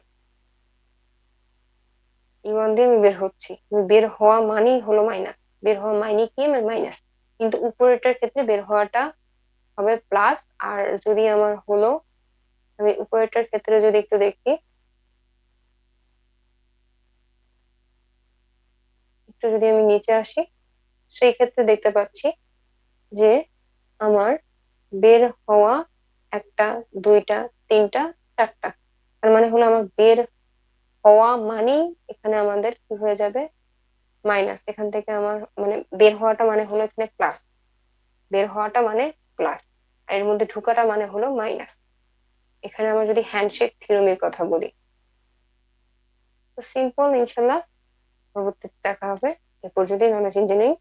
ইউন দিয়ে আমি বের হচ্ছি, বের হওয়া মানেই হলো মাইনাস। বের হওয়া মানে কি, আমার মাইনাস। কিন্তু উপরেরটার ক্ষেত্রে বের হওয়াটা হবে প্লাস। আর যদি আমার হলো, আমি উপরেরটার ক্ষেত্রে যদি একটু দেখি, একটু যদি আমি নিচে আসি, সেই ক্ষেত্রে দেখতে পাচ্ছি যে আমার বের হওয়া একটা, দুইটা, তিনটা, চারটা। তার মানে হলো আমার বের হওয়া মানেই এখানে আমাদের কি হয়ে যাবে, মাইনাস। এখান থেকে আমার মানে বের হওয়াটা মানে হলো এখানে প্লাস, বের হওয়াটা মানে প্লাস, আর এর মধ্যে ঢুকাটা মানে হলো মাইনাস। এখানে আমরা যদি হ্যান্ডশেক থিওরির কথা বলি, তো সিম্পল। ইনশাল্লাহ পরবর্তীতে দেখা হবে। এ পর্যন্তই নলেজ ইঞ্জিনিয়ারিং।